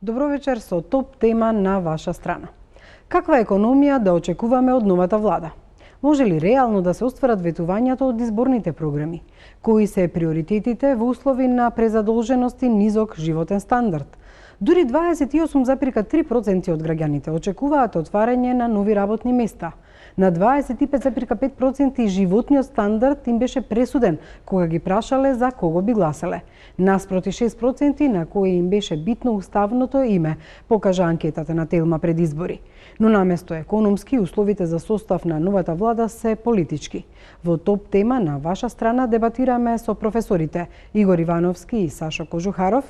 Добро вечер со топ тема на ваша страна. Каква економија да очекуваме од новата влада? Може ли реално да се остварат ветувањата од изборните програми? Кои се приоритетите во услови на презадолженост и низок животен стандард? Дури 28,3% од граѓаните очекуваат отварање на нови работни места. На 25,5% животниот стандард им беше пресуден кога ги прашале за кого би гласале. Наспроти 6% на кои им беше битно уставното име, покажа анкетата на Телма пред избори. Но наместо економски, условите за состав на новата влада се политички. Во топ тема на ваша страна дебатираме со професорите Игор Ивановски и Сашо Кожухаров,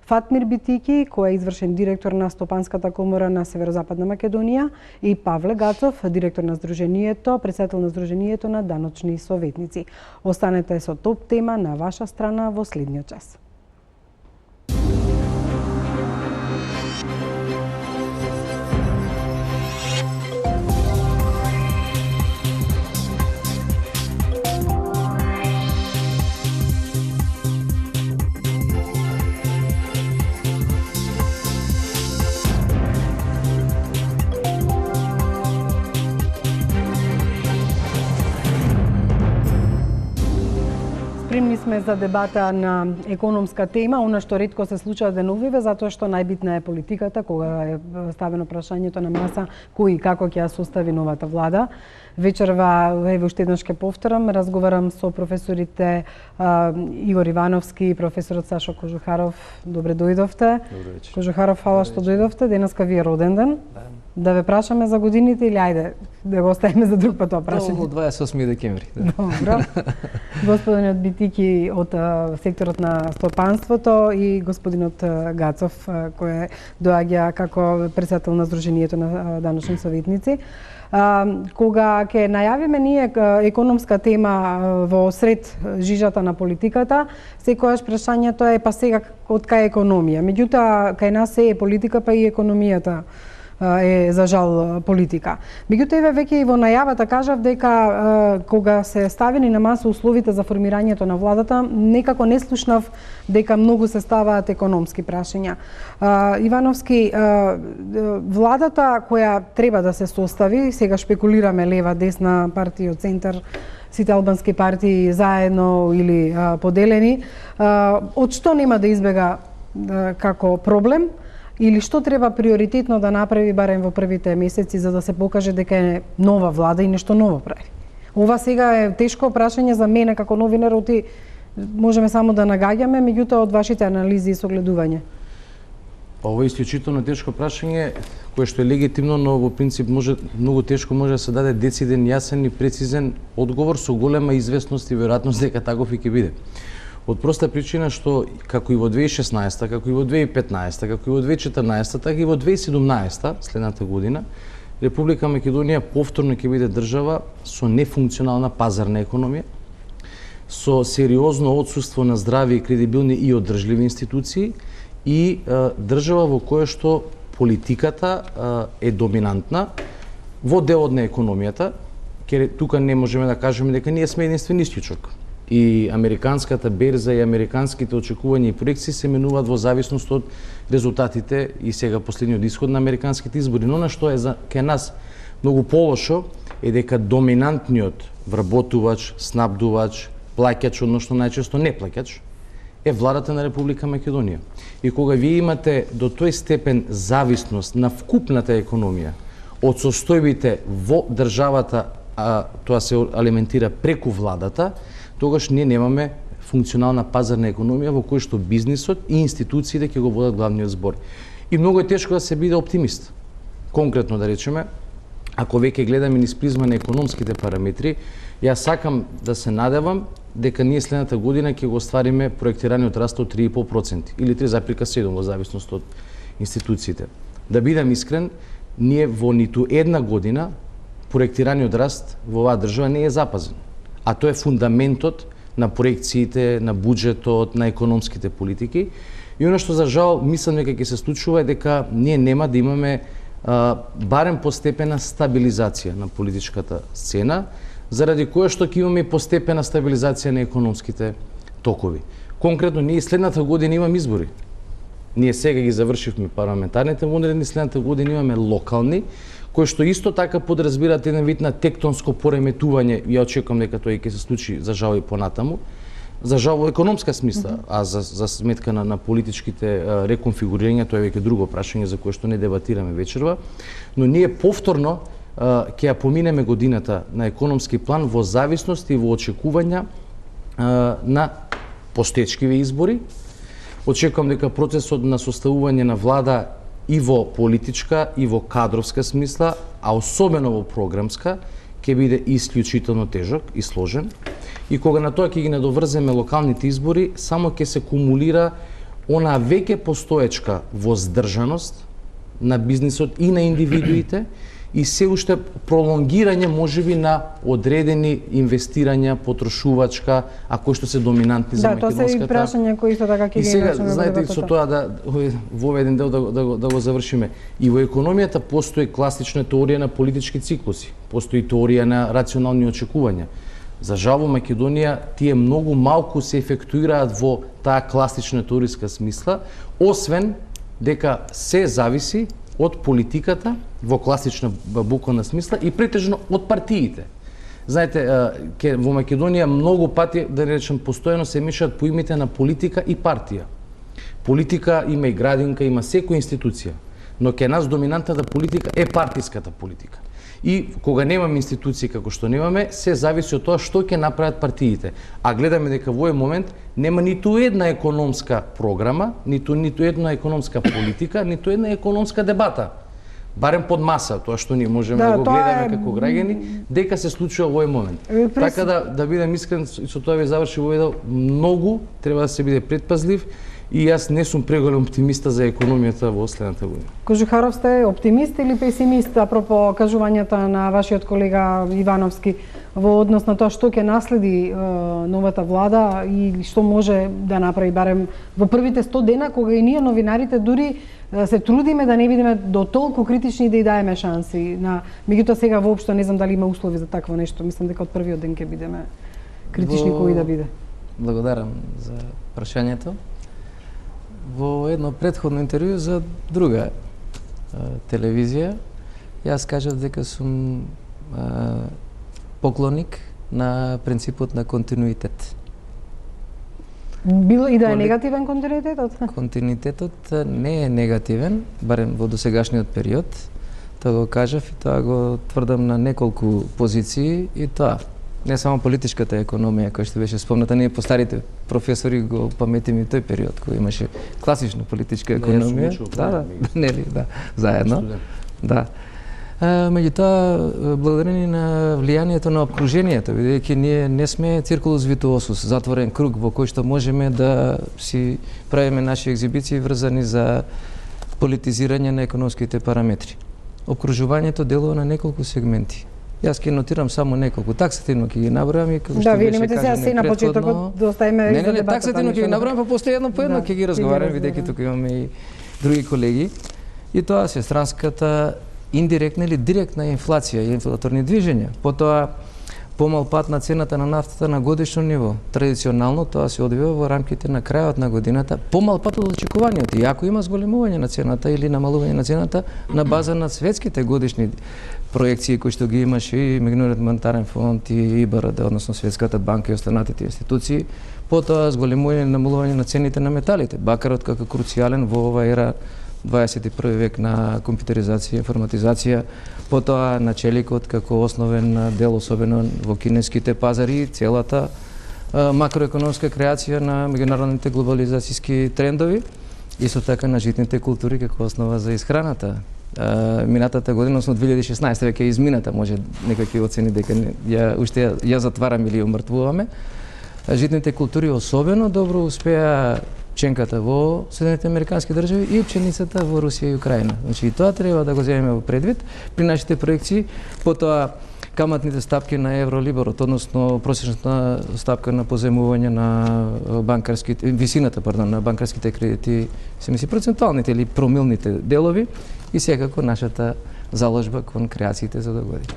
Фатмир Битики, кој е извршен директор на Стопанската комора на Северозападна Македонија, и Павле Гацов, директор на Сдруженијето, претседател на Сдруженијето на даночни советници. Останете со топ тема на ваша страна во следниот час. Спремни сме за дебата на економска тема, она што ретко се случува деновиве, затоа што најбитна е политиката, кога е ставено прашањето на маса кој и како ќе ја состави новата влада. Вечерва, ево уште еднаш ќе повторам, разговарам со професорите Игор Ивановски и професорот Сашо Кожухаров. Добре дојдовте. Добре вечер. Кожухаров, фала што дојдовте. Денеска ви е роден ден. Да ве прашаме за годините или ајде да го оставиме за друг пат тоа прашање? До 28 декември. Добро. Господинот Битики од секторот на стопанството и господинот Гацов кој доаѓа како претседател на Сдруженијето на даночни советници. Кога ќе најавиме ние економска тема во сред жижата на политиката, секогаш прашањето е па сега од кај економија. Меѓутоа кај нас е политика, па и економијата е за жал политика. Меѓутоа еве веќе и во најавата кажав дека кога се ставени на маса условите за формирањето на владата, некако не слушнав дека многу се ставаат економски прашања. Ивановски, владата која треба да се состави, сега шпекулираме лева, десна, партија, центар, сите албански партии заедно или поделени, од што нема да избега како проблем, или што треба приоритетно да направи барем во првите месеци за да се покаже дека е нова влада и нешто ново прави? Ова сега е тешко прашање за мене како новинар, оти можеме само да нагаѓаме, меѓутоа од вашите анализи и согледување. Ова е исклучително тешко прашање, кое што е легитимно, но во принцип многу тешко може да се даде дециден, јасен и прецизен одговор со голема известност и веројатност дека таков и ќе биде. Од проста причина што како и во 2016, како и во 2015, како и во 2014, така и во 2017, следната година, Република Македонија повторно ќе биде држава со нефункционална пазарна економија, со сериозно отсуство на здрави и кредибилни и одржливи институции и држава во која што политиката е доминантна во делот на економијата. Тука не можеме да кажеме дека ние сме единствен исклучок. И американската берза и американските очекувања и проекции се менуваат во зависност од резултатите и сега последниот исход на американските избори. Но на што е кај нас многу полошо е дека доминантниот вработувач, снабдувач, плаќач, односно најчесто не плаќач, е владата на Република Македонија. И кога вие имате до тој степен зависност на вкупната економија од состојбите во државата, тоа се алиментира преку владата, тогаш ние немаме функционална пазарна економија во која што бизнисот и институциите ќе го водат главниот збор. И многу е тешко да се биде оптимист. Конкретно да речеме, ако веќе гледаме низ призма на економските параметри, јас сакам да се надевам дека ние следната година ќе го оствариме проектираниот раст од 3,5% или 3,7% во зависност од институциите. Да бидам искрен, ние во ниту една година проектираниот раст во оваа држава не е запазен. А тоа е фундаментот на проекциите, на буџетот, на економските политики. И оно што за жал мислам дека ќе се случува е дека ние нема да имаме барем постепена стабилизација на политичката сцена, заради кое што ќе имаме постепена стабилизација на економските токови. Конкретно, ние следната година имаме избори. Ние сега ги завршивме парламентарните вонредни, следната година имаме локални, кои што исто така подразбираат еден вид на тектонско пореметување, ја очекувам дека тоа ќе се случи за жал и понатаму, за жал во економска смисла, а за сметка на политичките реконфигурирања, тоа е веќе друго прашање за кое што не дебатираме вечерва, но ние повторно ќе ја поминеме годината на економски план во зависност и во очекувања на постоечкиве избори. Очекувам дека процесот на составување на влада и во политичка и во кадровска смисла, а особено во програмска, ќе биде исклучително тежок и сложен. И кога на тоа ќе ги надоврземе локалните избори, само ќе се кумулира она веќе постоечка воздржаност на бизнисот и на индивидуите и се уште пролонгирање можеби на одредени инвестирања потрошувачка, а кои што се доминантни за македонската. Да, тоа се и прашања кои исто така ќе ги сега, знаете, со тоа во овој еден дел да го завршиме. И во економијата постои класична теорија на политички циклуси, постои теорија на рационални очекувања. За жал во Македонија тие многу малку се ефектуираат во таа класична теориска смисла, освен дека се зависи од политиката во класична буквална смисла и претежно од партиите. Знаете, во Македонија многу пати, да речем, постојано се мешаат поимите на политика и партија. Политика има и градинка, има секоја институција, но ке нас доминантната политика е партиската политика. И кога немаме институции како што немаме, се зависи од тоа што ќе направат партиите. А гледаме дека во овој момент нема ниту една економска програма, ниту една економска политика, ниту една економска дебата. Барем под маса, тоа што ние можеме да го гледаме како граѓани, дека се случува во овој момент. Така да бидам искрен, со тоа ви заврши во едно, многу треба да се биде предпазлив. И јас не сум преголем оптимиста за економијата во следната година. Кожухаров, сте оптимист или песимист апропо кажувањата на вашиот колега Ивановски во однос на тоа што ќе наследи новата влада и што може да направи барем во првите 100 дена, кога и ние новинарите дури се трудиме да не бидеме до толку критични да и даеме шанси на, меѓутоа сега воопшто не знам дали има услови за такво нешто. Мислам дека од првиот ден ќе бидеме критични кој да биде. Благодарам за прашањето. Во едно претходно интервју за друга телевизија, јас кажав дека сум поклоник на принципот на континуитет. Било и да е негативен континуитетот? Континуитетот не е негативен, барем во досегашниот период. Тоа го кажав и тоа го тврдам на неколку позиции и тоа. Не само политичката економија, која што беше спомната, ние постарите професори го паметиме тој период, кој имаше класична политичка економија. Да, заедно. Да. Меѓутоа, благодарение на влијанието на обкружението, бидејќи ние не сме циркулус витуосус, затворен круг во кој што можеме да си правиме наши екзибиции врзани за политизирање на економските параметри. Обкружувањето делува на неколку сегменти. Јас ќе нотирам само неколку. Таксативно ќе ги набројам и како што беше кажано. Да, се на почетокот да оставиме за дебатата. Таксативно ќе ги набројам, па после едно по едно ќе ги разговараме, бидејќи тука имаме и други колеги. И тоа се странската индиректна или директна инфлација и инфлаторни движења. Потоа помал пат на цената на нафтата на годишно ниво. Традиционално тоа се одвива во рамките на крајот на годината, помал пат од очекувањето. И ако има зголемување на цената или намалување на цената на база на светските годишни проекции кои што ги имаше и Меѓународниот монетарен фонд и ИБРД, односно Светската банка и останатите институции, потоа зголемување и намалување на цените на металите. Бакарот како круцијален во ова ера 21 век на компјутеризација и информатизација, потоа на челикот како основен дел, особено во кинеските пазари, целата макроекономска креација на меѓународните глобализацијски трендови, исто така на житните култури како основа за исхраната. Минатата година, односно 2016, веќе измината, може некој ќе оцени дека уште ја затвараме или ја умртвуваме. Житните култури особено добро успеа пченката во Соединетите Американски држави и пченицата во Русија и Украина. Значи и тоа треба да го земеме во предвид при нашите проекции. Потоа каматните стапки на евролиборот, односно просечната стапка на поземување на банкарските, висината, на банкарските кредити, се мисли процентуалните или промилните делови и секако нашата заложба кон креациите за догодина.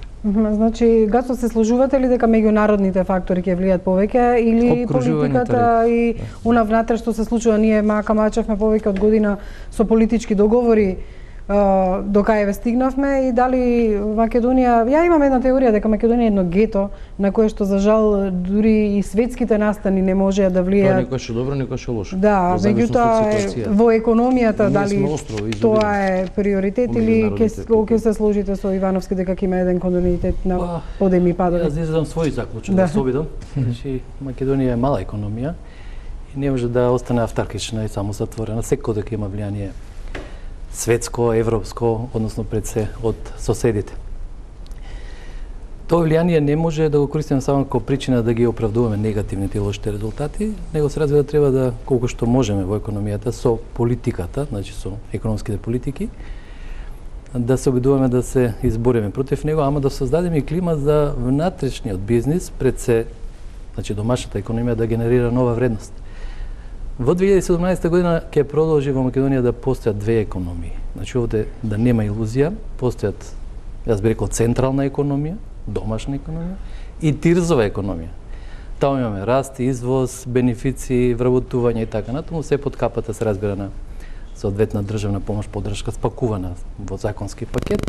Значи, Гацо, се сложувате ли дека меѓународните фактори ќе влијат повеќе или политиката и уна внатре што се случува? Ние мака мачевме повеќе од година со политички договори до кај ве стигнавме и дали Македонија, ја имам една теорија дека Македонија е едно гето на кое што за жал дури и светските настани не можеа да влијаат. Тоа некој добро, некој лошо. Да, меѓутоа во економијата дали тоа е приоритет или ќе се сложите со Ивановски дека ќе има еден континуитет на подеми падови? Јас излезам свој заклучок да се обидам. Значи Македонија е мала економија и не може да остане автаркична и само затворена. Секој дека има влијание светско, европско, односно пред се од соседите. Тоа влијание не може да го користиме само како причина да ги оправдуваме негативните и лошите резултати, него се разбира треба да колку што можеме во економијата со политиката, значи со економските политики, да се обидуваме да се избориме против него, ама да создадеме и клима за внатрешниот бизнис пред се, значи домашната економија да генерира нова вредност. Во 2017 година ќе продолжи во Македонија да постојат две економии. Значи овде да нема илузија, постојат, јас би рекол, централна економија, домашна економија и тирзова економија. Таму имаме раст, извоз, бенефиции, вработување и така натаму, се под капата се разбира на соодветна државна помош, поддршка спакувана во законски пакет.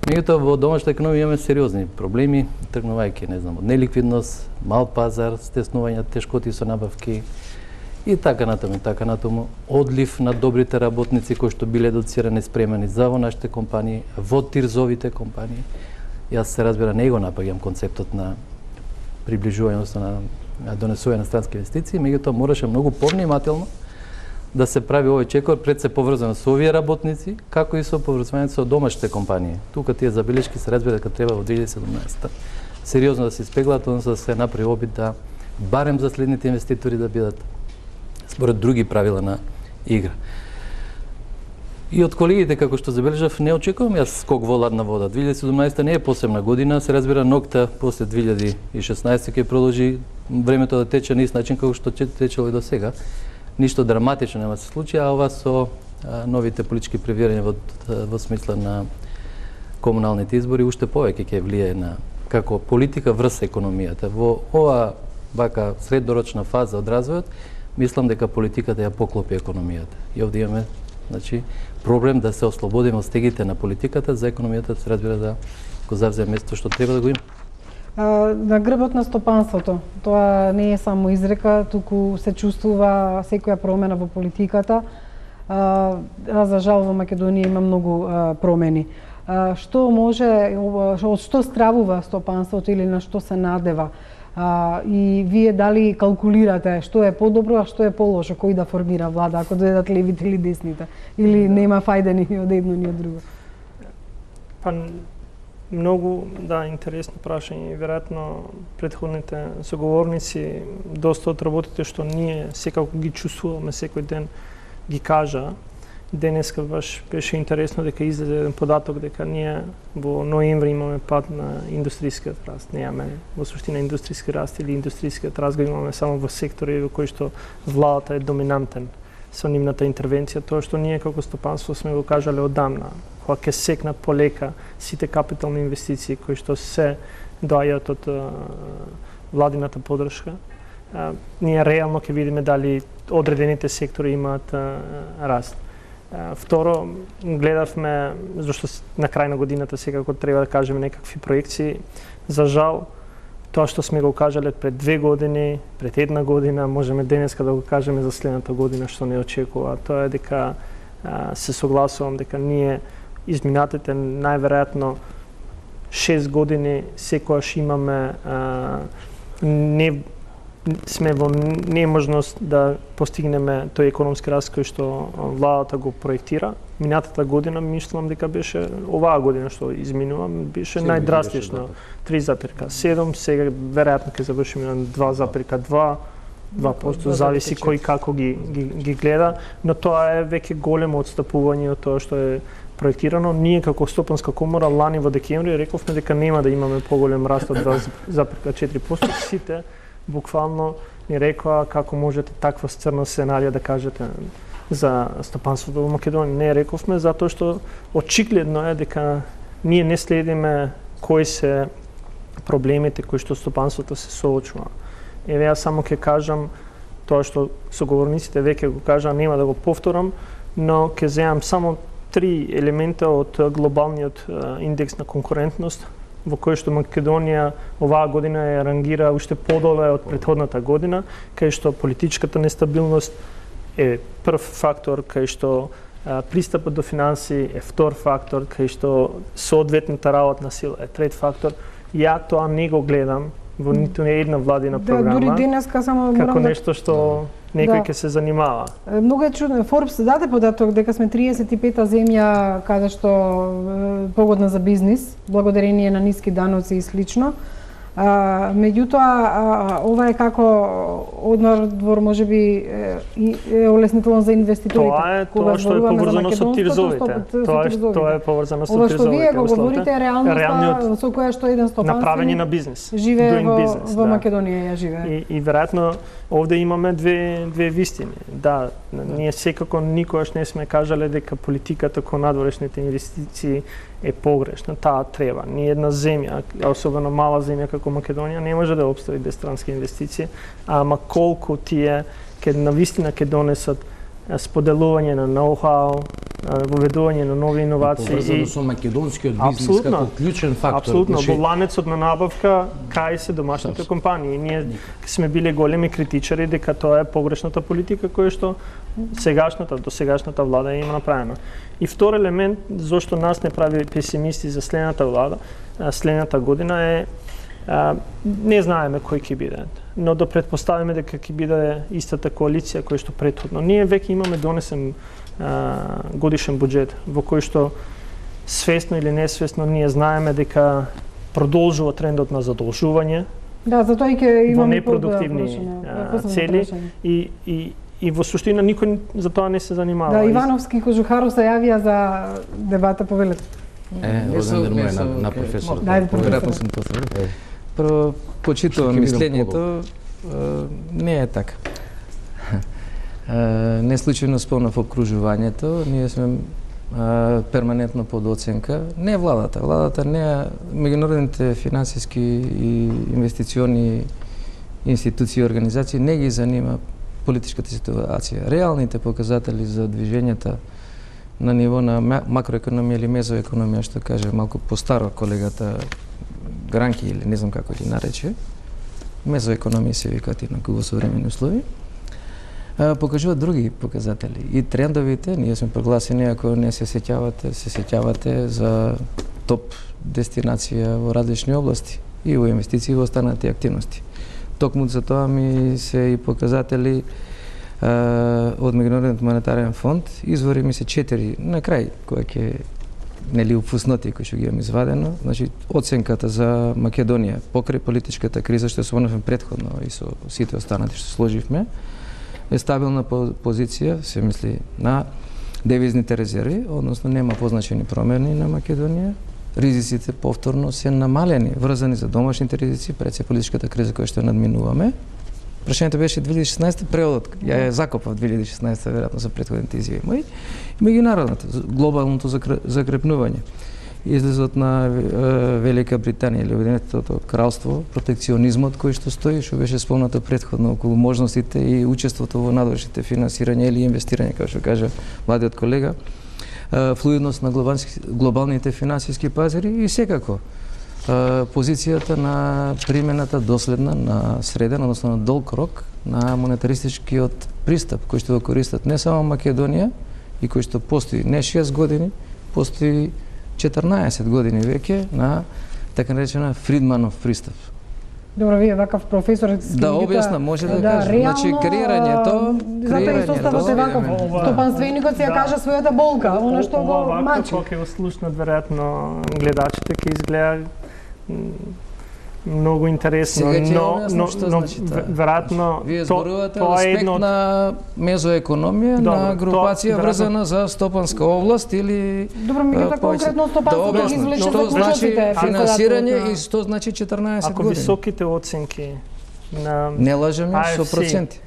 Меѓутоа во домашната економија имаме сериозни проблеми, тргнувајќи, не знам, од неликвидност, мал пазар, стеснување, тешкоти со набавки, и така натаму, одлив на добрите работници кои што биле едуцирани, спремени за во нашите компании, во тирзовите компании. Јас се разбира не го напаѓам концептот на приближување, односно на донесување на странски инвестиции, меѓутоа мораше многу повнимателно да се прави овој чекор пред се поврзано со овие работници, како и со поврзувањето со домашните компании. Тука тие забелешки се разбира дека треба во 2017 сериозно да се испеглат, односно да се направи обид да барем за следните инвеститори да бидат според други правила на игра. И од колегите, како што забележав, не очекувам јас скок во ладна вода. 2017 не е посебна година, се разбира ноќта после 2016 ќе продолжи времето да тече на ист начин како што течело и до сега. Ништо драматично нема се случи, а ова со новите политички превирања во смисла на комуналните избори уште повеќе ќе влијае на како политика врз економијата. Во ова вака среднорочна фаза од развојот, мислам дека политиката ја поклопи економијата. И овде имаме, значи, проблем да се ослободиме од стегите на политиката за економијата, се разбира да го завземе место што треба да го има. На грбот на стопанството, тоа не е само изрека, туку се чувствува секоја промена во политиката. За жал во Македонија има многу промени. Што може, од што стравува стопанството или на што се надева? И вие дали калкулирате што е подобро, а што е полошо, кој да формира влада, ако дојдат левите или десните, или нема фајде ни од едно ни од друго? Па многу, интересно прашање и веројатно претходните соговорници доста од работите што ние секако ги чувствуваме секој ден ги кажа. Денеска баш беше интересно дека излезе еден податок дека ние во ноември имаме пад на индустријскиот раст. Немаме во суштина индустријски раст или индустријскиот раст го имаме само во сектори во кои што владата е доминантен со нивната интервенција. Тоа што ние како стопанство сме го кажале одамна, кога ќе секнат полека сите капитални инвестиции кои што се доаѓаат од владината поддршка, ние реално ќе видиме дали одредените сектори имаат раст. Второ, гледавме, зашто на крај на годината секако треба да кажеме некакви проекции. За жал, тоа што сме го кажале пред 2 години, пред 1 година, можеме денеска да го кажеме за следната година што не очекува. Тоа е дека се согласувам дека ние изминатите најверојатно 6 години секогаш имаме сме во неможност да постигнеме тој економски раст кој што владата го проектира. Минатата година мислам дека беше оваа година што изминува беше најдрастично 3,7, сега веројатно ќе завршиме на 2,2%, зависи кој како ги гледа, но тоа е веќе големо отстапување од тоа што е проектирано. Ние како Стопанска комора лани во декември рековме дека нема да имаме поголем раст од 2,4%. Сите буквално ни рекоа како можете таква црна сценарија да кажете за стопанството во Македонија. Не рековме затоа што очигледно е дека ние не следиме кои се проблемите кои што стопанството се соочува. Еве јас само ќе кажам тоа што соговорниците веќе го кажа, нема да го повторам, но ќе земам само 3 елемента од глобалниот индекс на конкурентност, во кој што Македонија оваа година ја рангира уште подоле од претходната година, кај што политичката нестабилност е прв фактор, кај што пристапот до финанси е втор фактор, кај што соодветната работна сила е трет фактор. Ја тоа не го гледам во ниту една владина програма. Дури денеска само како нешто што некој ќе се занимава. Многу е чудно. Forbes даде податок дека сме 35-та земја каде што погодна за бизнис, благодарение на ниски даноци и слично. Меѓутоа, ова е како одмор можеби е олеснително за инвеститорите. Тоа што е поврзано со тирзовите. Тоа е поврзано со тирзовите. Ова што вие го говорите е реалноста со која што еден стопанствен направење на бизнес. Живее во Македонија, ја живее. И веројатно овде имаме две вистини. Да, ние секако никогаш не сме кажале дека политиката кон надворешните инвестиции е погрешна. Таа треба. Ни една земја, особено мала земја како Македонија, не може да опстои без странски инвестиции, ама колку тие навистина ќе донесат споделување на ноу-хау, воведување на нови иновации и со македонскиот бизнес како клучен фактор. Апсолутно, во ланецот на набавка кај се домашните компании. Ние сме биле големи критичари дека тоа е погрешната политика која што досегашната влада има направена. И втор елемент зошто нас не прави песимисти за следната влада, следната година е не знаеме кој ќе биде, но да претпоставиме дека ќе биде истата коалиција која што претходно. Ние веќе имаме донесен годишен буџет во кој што свесно или несвесно ние знаеме дека продолжува трендот на задолжување. Да, затоа и ќе имаме непродуктивни цели и во суштина никој за тоа не се занимава. Да, Ивановски и Кожухаров се јавија за дебата, повелете. Роден ден мој на професор. Веројатно сум повторил. Прво, почитувам мислењето, не е така. Не случајно спомнав окружувањето, ние сме перманентно под оценка. Не владата, владата не меѓународните финансиски и инвестициони институции и организации не ги занима политичката ситуација. Реалните показатели за движењата на ниво на макроекономија или мезоекономија, што каже малку постаро колегата Гранки или не знам како ги нарече, мезоекономија се викаат инаку во современи услови, покажуваат други показатели. И трендовите, ние сме прогласени, ако не се сеќавате за топ дестинација во различни области и во инвестиции и во останати активности. Токму за тоа ми се и показатели од Меѓународниот монетарен фонд, извори ми се 4 на крај кои ќе упуснати кои што ги имам извадено, значи оценката за Македонија покрај политичката криза што спомнавме претходно и со сите останати што сложивме, е стабилна позиција, се мисли, на девизните резерви, односно нема позначени промени на Македонија. Ризиците повторно се намалени, врзани за домашните ризици пред се политичката криза која што надминуваме. Прашањето беше 2016 преодот, ја ја закопав 2016 веројатно за претходните изјави мои. Меѓународното, глобалното закрепнување. Излезот на Велика Британија или Обединетото кралство, протекционизмот кој што стои, што беше спомнато претходно околу можностите и учеството во надворешните финансирање или инвестирање, како што кажа младиот колега, флуидност на глобалните финансиски пазари и секако позицијата на примената доследна на среден, односно на долг рок на монетаристичкиот пристап кој што го користат не само Македонија и кој што постои не 6 години, постои 14 години веќе на така наречена Фридманов пристап. Добро, вие вакав професор да објаснам, може да кажам. Значи креирањето, затоа и составот е ваков. Стопанственикот си ја кажа својата болка, она што го мачи. Овако ќе го слушнат веројатно гледачите, ќе изгледа многу интересно, но веројатно вие зборувате аспект на мезоекономија, на групација врзана за стопанска област или добро, меѓутоа конкретно стопанството ги извлече за значи финансирање и што значи 14 години. Ако високите оценки на не лажеме со проценти.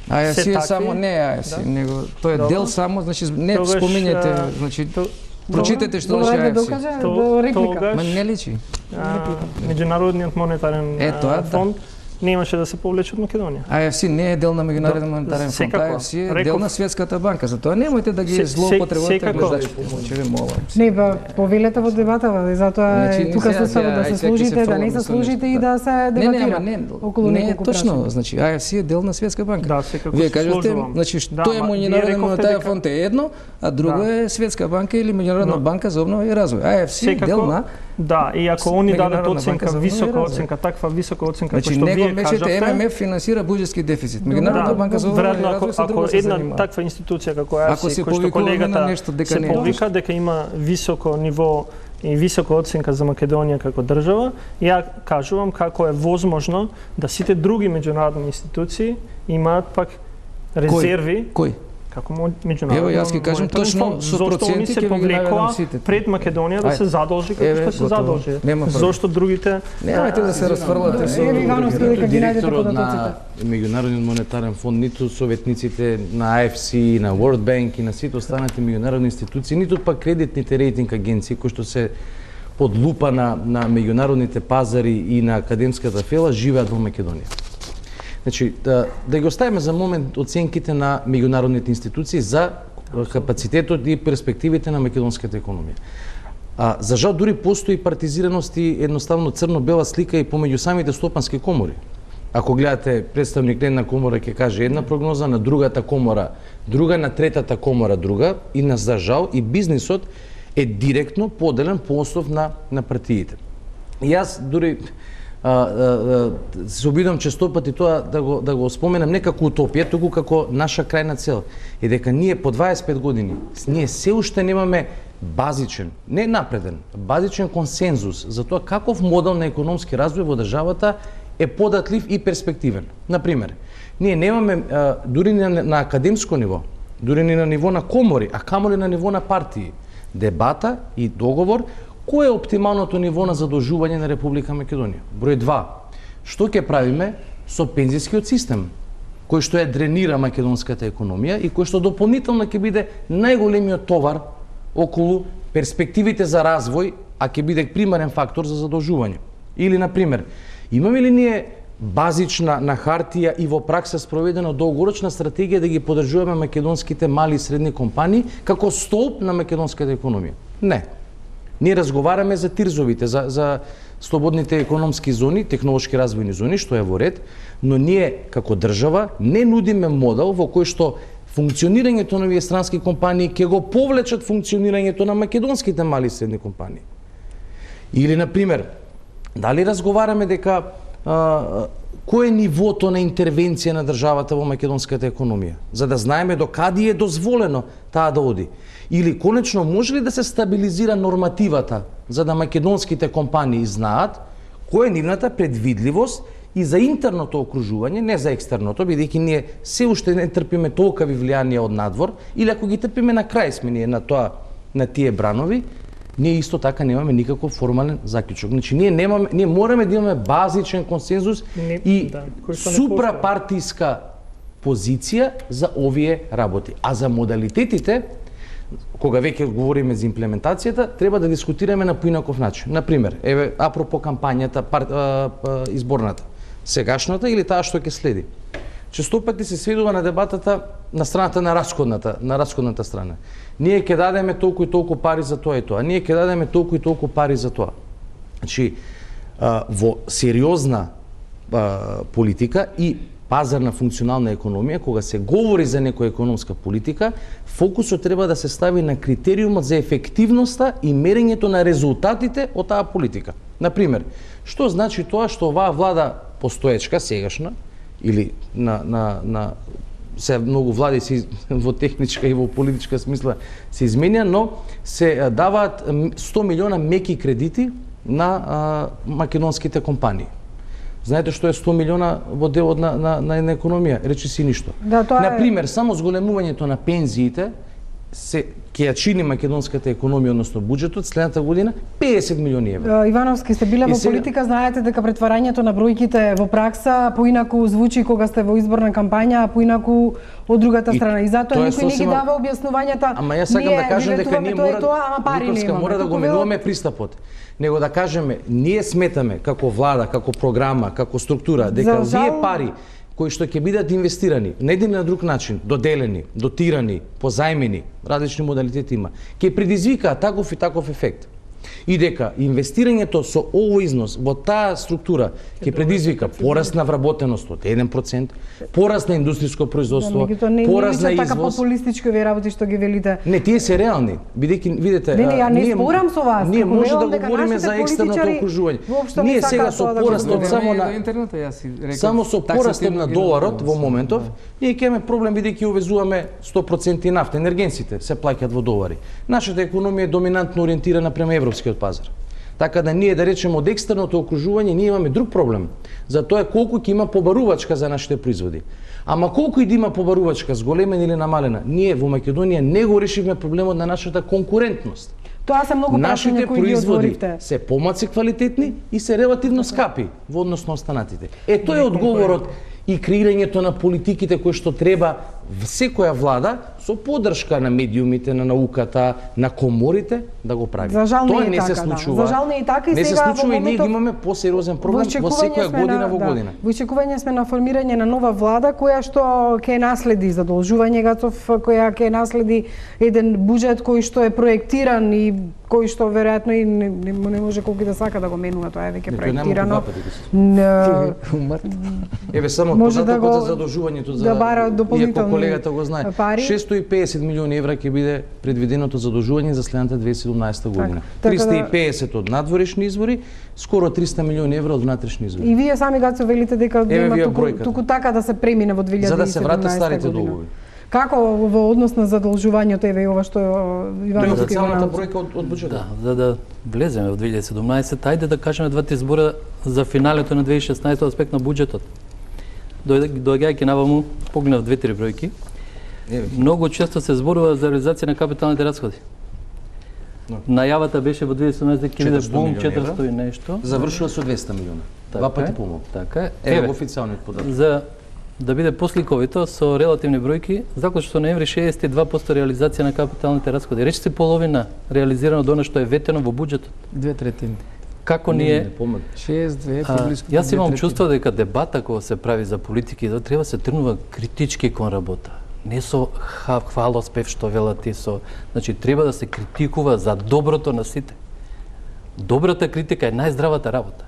IFC е само не IFC, него тој е дел само, значи не спомињете, значи Прочитете што беше да IFC. докаже до реплика. Ма не личи. Меѓународниот монетарен фонд немаше да се повлече од Македонија. IFC не е дел на Меѓународен монетарен фонд, IFC е дел на Светската банка, затоа немојте да ги злоупотребувате гледачите. Ќе ви молам. Не, повелете во дебатава, затоа тука се само да се служите, да не се служите и да се дебатира околу неколку прашања. Не, точно, значи IFC е дел на Светска банка. Да, секако вие кажете, значи што е Меѓународен монетарен фонд е едно, а друго е Светска банка или Меѓународна банка за обнова и развој. IFC е дел на. Да, и ако они дадат оценка, висока оценка, таква висока оценка, значи, кој што вие кажавте, ММФ финансира буџетски дефицит. Меѓународната банка за обнова и развој се друго се занимава. Ако една таква институција како IFC, кој што колегата се повика дека има високо ниво и висока оценка за Македонија како држава, ја кажувам како е возможно да сите други меѓународни институции имаат пак резерви. Кој? Како меѓународно. Ево јас ќе кажам точно со проценти ќе ви наведам сите. Пред Македонија да се задолжи како што се задолжи. Зошто другите немајте да се расфрлате со директорот на Меѓународниот монетарен фонд, ниту советниците на IFC, на World Bank и на сите останати меѓународни институции, ниту пак кредитните рейтинг агенции кои што се под лупа на меѓународните пазари и на академската фела живеат во Македонија. Значи, да ги оставиме за момент оценките на меѓународните институции за капацитетот и перспективите на македонската економија. За жал, дури постои партизираност и едноставно црно-бела слика и помеѓу самите стопански комори. Ако гледате представник на една комора ќе каже една прогноза, на другата комора друга, на третата комора друга, и за жал и бизнисот е директно поделен по основ на партиите. И јас дури се обидам честопати тоа да го споменам не како утопија, туку како наша крајна цел. И дека ние по 25 години, ние се уште немаме базичен, не напреден, базичен консензус за тоа каков модел на економски развој во државата е податлив и перспективен. Например, ние немаме дури на академско ниво, дури на ниво на комори, а камоли на ниво на партии, дебата и договор кој е оптималното ниво на задолжување на Република Македонија? Број 2. Што ќе правиме со пензискиот систем, кој што ја дренира македонската економија и кој што дополнително ќе биде најголемиот товар околу перспективите за развој, а ќе биде примарен фактор за задолжување? Или, например, имаме ли ние базична на хартија и во пракса спроведена долгорочна стратегија да ги поддржуваме македонските мали и средни компании како столб на македонската економија? Не. Ние разговараме за тирзовите, за слободните економски зони, технолошки развојни зони, што е во ред, но ние како држава не нудиме модел во кој што функционирањето на овие странски компании ќе го повлечат функционирањето на македонските мали и средни компании. Или, например, дали разговараме дека кој е нивото на интервенција на државата во македонската економија, за да знаеме до каде е дозволено таа да оди? Или конечно може ли да се стабилизира нормативата за да македонските компании знаат која е нивната предвидливост и за интерното окружување, не за екстерното, бидејќи ние се уште не трпиме толкави влијанија од надвор, или ако ги трпиме на крај сме ние на тие бранови, ние исто така немаме никаков формален заклучок. Значи ние мораме да имаме базичен консензус и супрапартиска позиција за овие работи. А за модалитетите, кога веќе говориме за имплементацијата, треба да дискутираме на поинаков начин. Например, еве апропо кампањата изборната, сегашната или таа што ќе следи. Често пати се сведува на дебатата на страната на расходната страна. Ние ќе дадеме толку и толку пари за тоа и тоа. Ние ќе дадеме толку и толку пари за тоа. Значи, во сериозна политика и пазарна функционална економија, кога се говори за некоја економска политика, фокусот треба да се стави на критериумот за ефективноста и мерењето на резултатите од таа политика. Например, што значи тоа што оваа влада постоечка, сегашна, или се многу влади во техничка и во политичка смисла се изменја, но се даваат 100 милиона меки кредити на македонските компании. Знаете што е 100 милиона во делот на една економија? Речи си ништо. Да, Например, само зголемувањето на пензиите ќе ја чини македонската економија, односно буџетот, следната година 50 милиони евра. Ивановски, сте биле во политика, знаете дека претварањето на бројките во пракса поинаку звучи кога сте во изборна кампања, а поинаку од другата страна. И затоа никој не ги дава објаснувањата. Ама јас сакам да кажам дека ние мора да го менуваме пристапот. Него да кажеме, ние сметаме како влада, како програма, како структура, дека овие пари кои што ќе бидат инвестирани на еден на друг начин, доделени, дотирани, позајмени, различни модалитети има, ќе предизвикаат таков и таков ефект. И дека инвестирањето со овој износ во таа структура ќе предизвика пораст на вработеност од 1%, пораст на индустријско производство, пораст на извоз. Така популистички ви работи што ги велите. Не, тие се реални. Бидејќи видите, не спорам со вас. Ние може да говориме за екстерното окружување. Ние сега со порастот само со порастот на доларот во моментов, ние ќе имаме проблем бидејќи увезуваме 100% нафта, енергенците се плаќаат во долари. Нашата економија е доминантно ориентирана према европскиот пазар. Така да ние, да речеме, од екстерното окружување, ние имаме друг проблем. За тоа колку ќе има побарувачка за нашите производи. Ама колку и да има побарувачка, зголемена или намалена, ние во Македонија не го решивме проблемот на нашата конкурентност. Тоа се многу прашања кои ги отворивте. Нашите производи се помалку квалитетни и се релативно скапи во однос на останатите. Тоа е одговорот и креирањето на политиките кои што треба секоја влада со поддршка на медиумите, на науката, на коморите да го прави. За жал Тоа не не е се така, случува. За жал не е така и не сега се случува и ние моментов... ги имаме посериозен проблем во секоја година во година. Во очекување сме на формирање на нова влада која што ќе наследи задолжување Гацов, која ќе наследи еден буџет кој што е проектиран и кој што веројатно и не може колку да сака да го менува, тоа е веќе проектирано. Еве само податокот за задолжувањето за дополнителни колегата го знае. 650 милиони евра ќе биде предвиденото задолжување за следната 2017 година. 350 од надворешни извори, скоро 300 милиони евра од внатрешни извори. И вие сами Гацо велите дека нема туку така да се премине во 2017 за да се вратат старите година. долгови. Како во однос на задолжувањето еве ова што Ивановски официјалната бројка од буџетот? Да, за да влеземе во 2017, ајде да кажеме двата збора за финалето на 2016 аспект на буџетот. Доаѓајќи наваму, погледнав 2-3 бројки. Многу често се зборува за реализација на капиталните расходи. Најавата беше во 2017 дека ќе биде бум 400 и нешто. Завршува со 200 милиона. Два пати помалку. Така е. Еве официјалниот податок. За да биде посликовито со релативни бројки, заклучно со ноември 62% реализација на капиталните расходи. Речиси половина реализирано до она што е ветено во буџетот. 2/3. Како ние 6-2 приблиску. Јас имам чувство дека дебата кога се прави за политики треба се тргнува критички кон работа. Не со хвалоспев што велат и со, значи треба да се критикува за доброто на сите. Добрата критика е најздравата работа.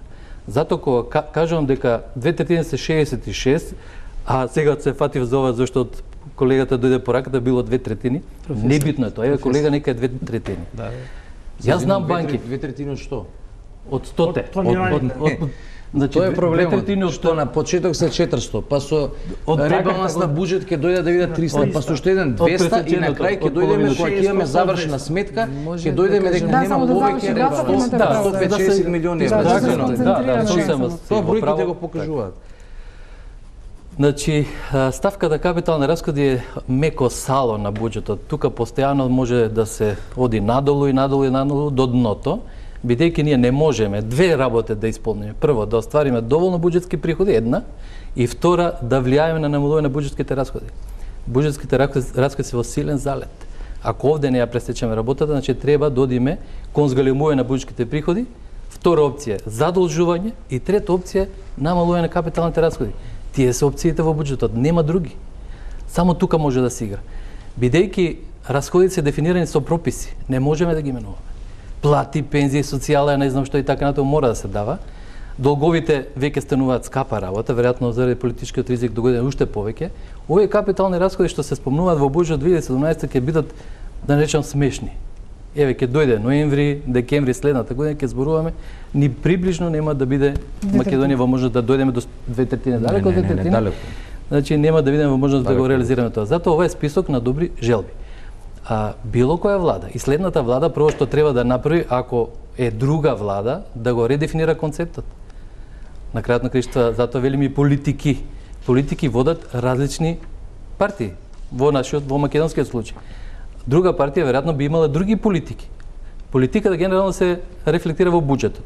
Затоа кога кажувам дека 2/3 се 66, а сега се фатив за ова зашто од колегата дојде пораката било 2/3, небитно е тоа. Еве колега нека е 2/3. Да. Јас знам банки 2/3 од што? од 100-те. Значи, тоа е проблемот, што на почеток се 400, па со ребаланс на буџет ќе дојде да видат 300, па со уште еден 200 и на крај ќе дојдеме кога ќе имаме завршена сметка, ќе дојдеме дека нема повеќе од 160 милиони евра. Тоа бројките го покажуваат. Значи, ставката капитални расходи е меко сало на буџетот. Тука постојано може да се оди надолу и надолу и надолу до дното, бидејќи ние не можеме две работи да исполниме. Прво, да оствариме доволно буџетски приходи, една, и втора, да влијаеме на намалување на буџетските расходи. Буџетските расходи се во силен залет. Ако овде не ја пресечеме работата, значи треба да одиме кон зголемување на буџетските приходи, втора опција задолжување и трета опција намалување на капиталните расходи. Тие се опциите во буџетот, нема други. Само тука може да се игра. Бидејќи расходите се дефинирани со прописи, не можеме да ги менуваме. Плати, пензии, социјала, не знам што и така натаму мора да се дава. Долговите веќе стануваат скапа работа, веројатно заради политичкиот ризик до година уште повеќе. Овие капитални расходи што се спомнуваат во буџетот 2017 ќе бидат, да речам, смешни. Еве ќе дојде ноември, декември следната година ќе зборуваме, ни приближно нема да биде Македонија во можност да дојдеме до 2/3, далеко од 2/3. Значи нема да видиме во можност да го реализираме тоа. Затоа ова е список на добри желби. Било која влада и следната влада прво што треба да направи, ако е друга влада, да го редефинира концептот. На крајот на краишта, затоа велим и политики. Политики водат различни партии во македонскиот случај. друга партија веројатно би имала други политики. Политиката генерално се рефлектира во буџетот.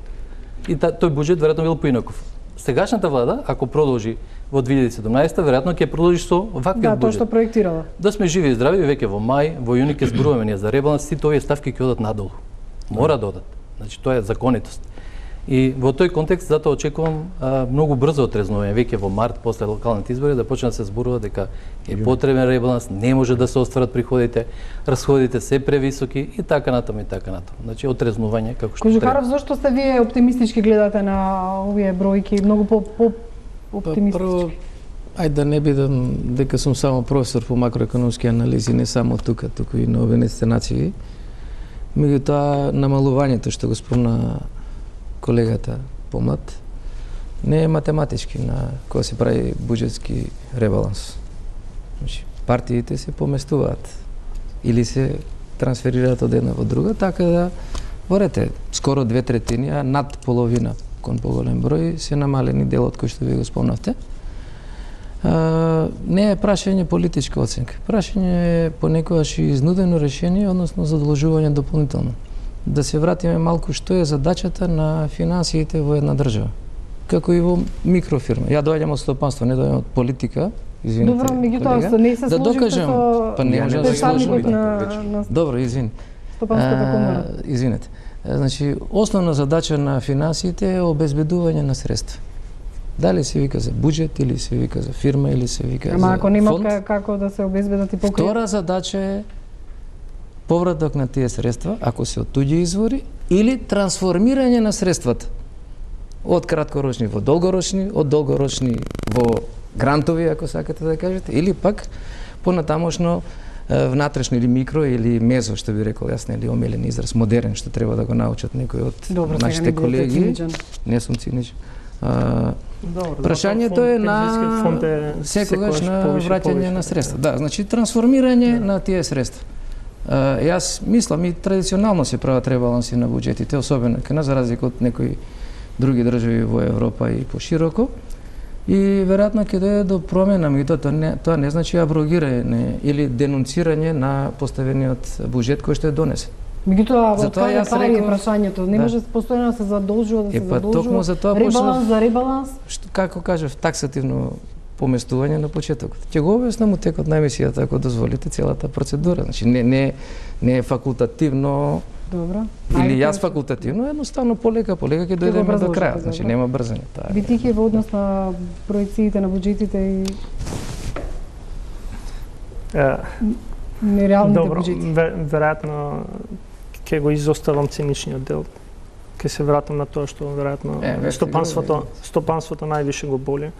И тој буџет веројатно бил поинаков. Сегашната влада, ако продолжи во 2017, веројатно ќе продолжи со ваквиот буџет. Да, тоа што проектирала. Да сме живи и здрави, веќе во мај, во јуни ќе зборуваме ние за ребаланс, сите овие ставки ќе одат надолу. Мора да одат. Значи тоа е законитост. И во тој контекст затоа очекувам многу брзо отрезнување, веќе во март после локалните избори да почне да се зборува дека е потребен ребаланс, не може да се остварат приходите, расходите се превисоки и така натаму и така натаму. Значи отрезнување како што Кожухаров, зошто сте вие оптимистички гледате на овие бројки, многу оптимистички? Прво, ајде да не бидам дека сум само професор по макроекономски анализи, не само тука, туку и на овие дестинации. Меѓутоа, намалувањето што го спомна колегата помлад, не е математички кога се прави буџетски ребаланс. Значи, партиите се поместуваат или се трансферираат од една во друга, така да, ворете, скоро 2/3, а над половина кон поголем број се намалени делот кој што ви го спомнавте. Не е прашање политичка оценка. Прашање е понекогаш и изнудено решение, односно задолжување дополнително. Да се вратиме малку што е задачата на финансиите во една држава. Како и во микрофирма. Ја доаѓам од стопанство, не доаѓам од политика. Извините. Добро, меѓутоа не се да докажем, со па не може да се сложиме. на Добро, извини. Стопанската комора. Извинете. Значи, основна задача на финансиите е обезбедување на средства. Дали се вика за буџет, или се вика за фирма, или се вика за фонд. Ама ако нема како да се обезбедат и покријат. Втора задача е повраток на тие средства, ако се од туѓи извори, или трансформирање на средствата. Од краткорочни во долгорочни, од долгорочни во грантови, ако сакате да кажете, или пак понатамошно внатрешно или микро или мезо, што би рекол јас, нели омилен израз, модерен, што треба да го научат некои од нашите колеги. Не сум циничен. Прашањето е на секогаш на враќање на средства. Да, значи трансформирање на тие средства. Јас мислам и традиционално се прават ребаланси на буџетите, особено кај нас, за разлика од некои други држави во Европа и пошироко. И веројатно ќе дојде до промена, меѓутоа тоа не значи аброгирање или денунцирање на поставениот буџет кој што е донесен. Меѓутоа, од каде пари е прашањето? Не може постојано да се задолжува, да се задолжува. Ребаланс за ребаланс? Како кажав, таксативно поместување на почетокот. Ќе го објаснам утекот на емисијата, ако дозволите, целата процедура. Значи не е факултативно. Добро. Или јас факултативно, едноставно полека ќе дојдеме до крај. Значи нема брзање. Битики во однос на проекциите на буџетите и нереалните буџети. Веројатно ќе го изоставам циничниот дел. Ќе се вратам на тоа што веројатно стопанството највише го боли.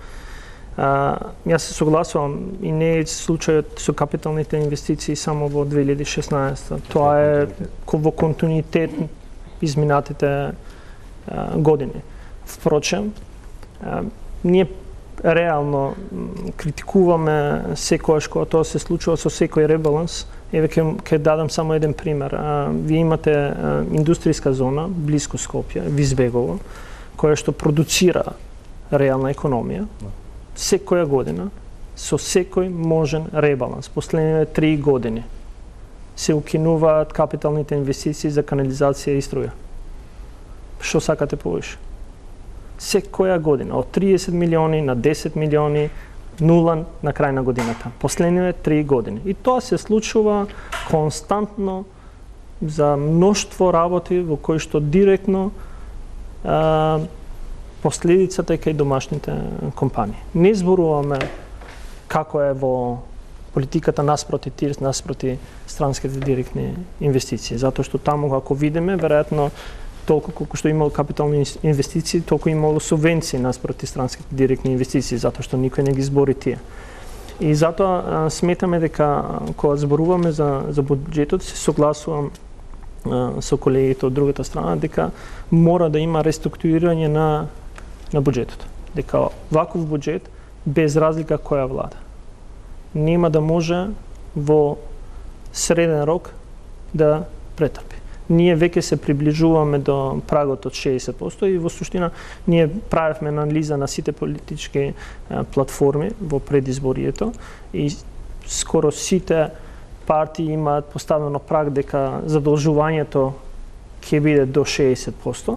Јас се согласувам и не е случајот со капиталните инвестиции само во 2016. Тоа е во континуитет изминатите години. Впрочем, ние реално критикуваме секојаш кога тоа се случува со секој ребаланс. Еве ќе дадам само еден пример. Вие имате индустријска зона блиску Скопје, Визбегово, која што продуцира реална економија. Секоја година, со секој можен ребаланс, последните 3 години, се укинуваат капиталните инвестиции за канализација и струја. Што сакате повеќе? Секоја година, од 30 милиони на 10 милиони, нула на крај на годината. Последните 3 години. И тоа се случува константно за мноштво работи во кои што директно последицата е кај домашните компании. Не зборуваме како е во политиката наспроти ТИРС, наспроти странските директни инвестиции, затоа што таму ако видиме, веројатно толку колку што имало капитални инвестиции, толку имало субвенции наспроти странските директни инвестиции, затоа што никој не ги збори тие. И затоа сметаме дека кога зборуваме за буџетот, се согласувам со колегите од другата страна дека мора да има реструктурирање на буџетот. Дека ваков буџет, без разлика која влада, нема да може во среден рок да претрпи. Ние веќе се приближуваме до прагот од 60% и во суштина ние правевме анализа на сите политички платформи во предизборието и скоро сите партии имаат поставено праг дека задолжувањето ќе биде до 60%.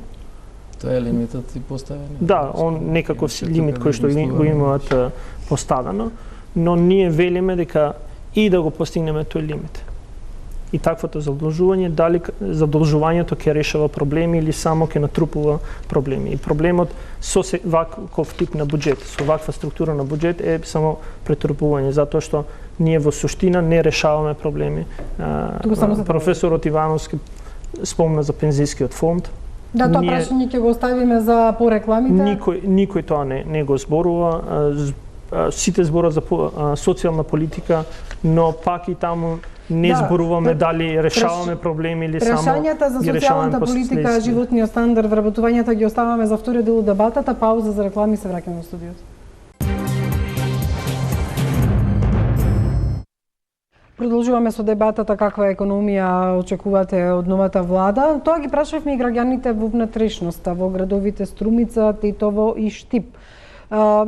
Тоа е лимитот и поставен? Да, он некаков лимит кој што го имаат поставено, но ние велиме дека и да го постигнеме тој лимит. И таквото задолжување, дали задолжувањето ќе решава проблеми или само ќе натрупува проблеми. И проблемот со ваков тип на буџет, со ваква структура на буџет е само претрупување, затоа што ние во суштина не решаваме проблеми. Професорот Ивановски спомна за пензискиот фонд. Да, тоа прашање ќе го оставиме за порекламите. Никој тоа не го зборува. Сите зборат за социјална политика, но пак и таму не зборуваме дали решаваме проблеми или само решањата за социјалната политика, животниот стандард, вработувањата ги оставаме за вториот дел од дебатата, пауза за реклами, се враќаме во студиото. Продолжуваме со дебатата каква економија очекувате од новата влада. Тоа ги прашавме и граѓаните во внатрешноста, во градовите Струмица, Тетово и Штип.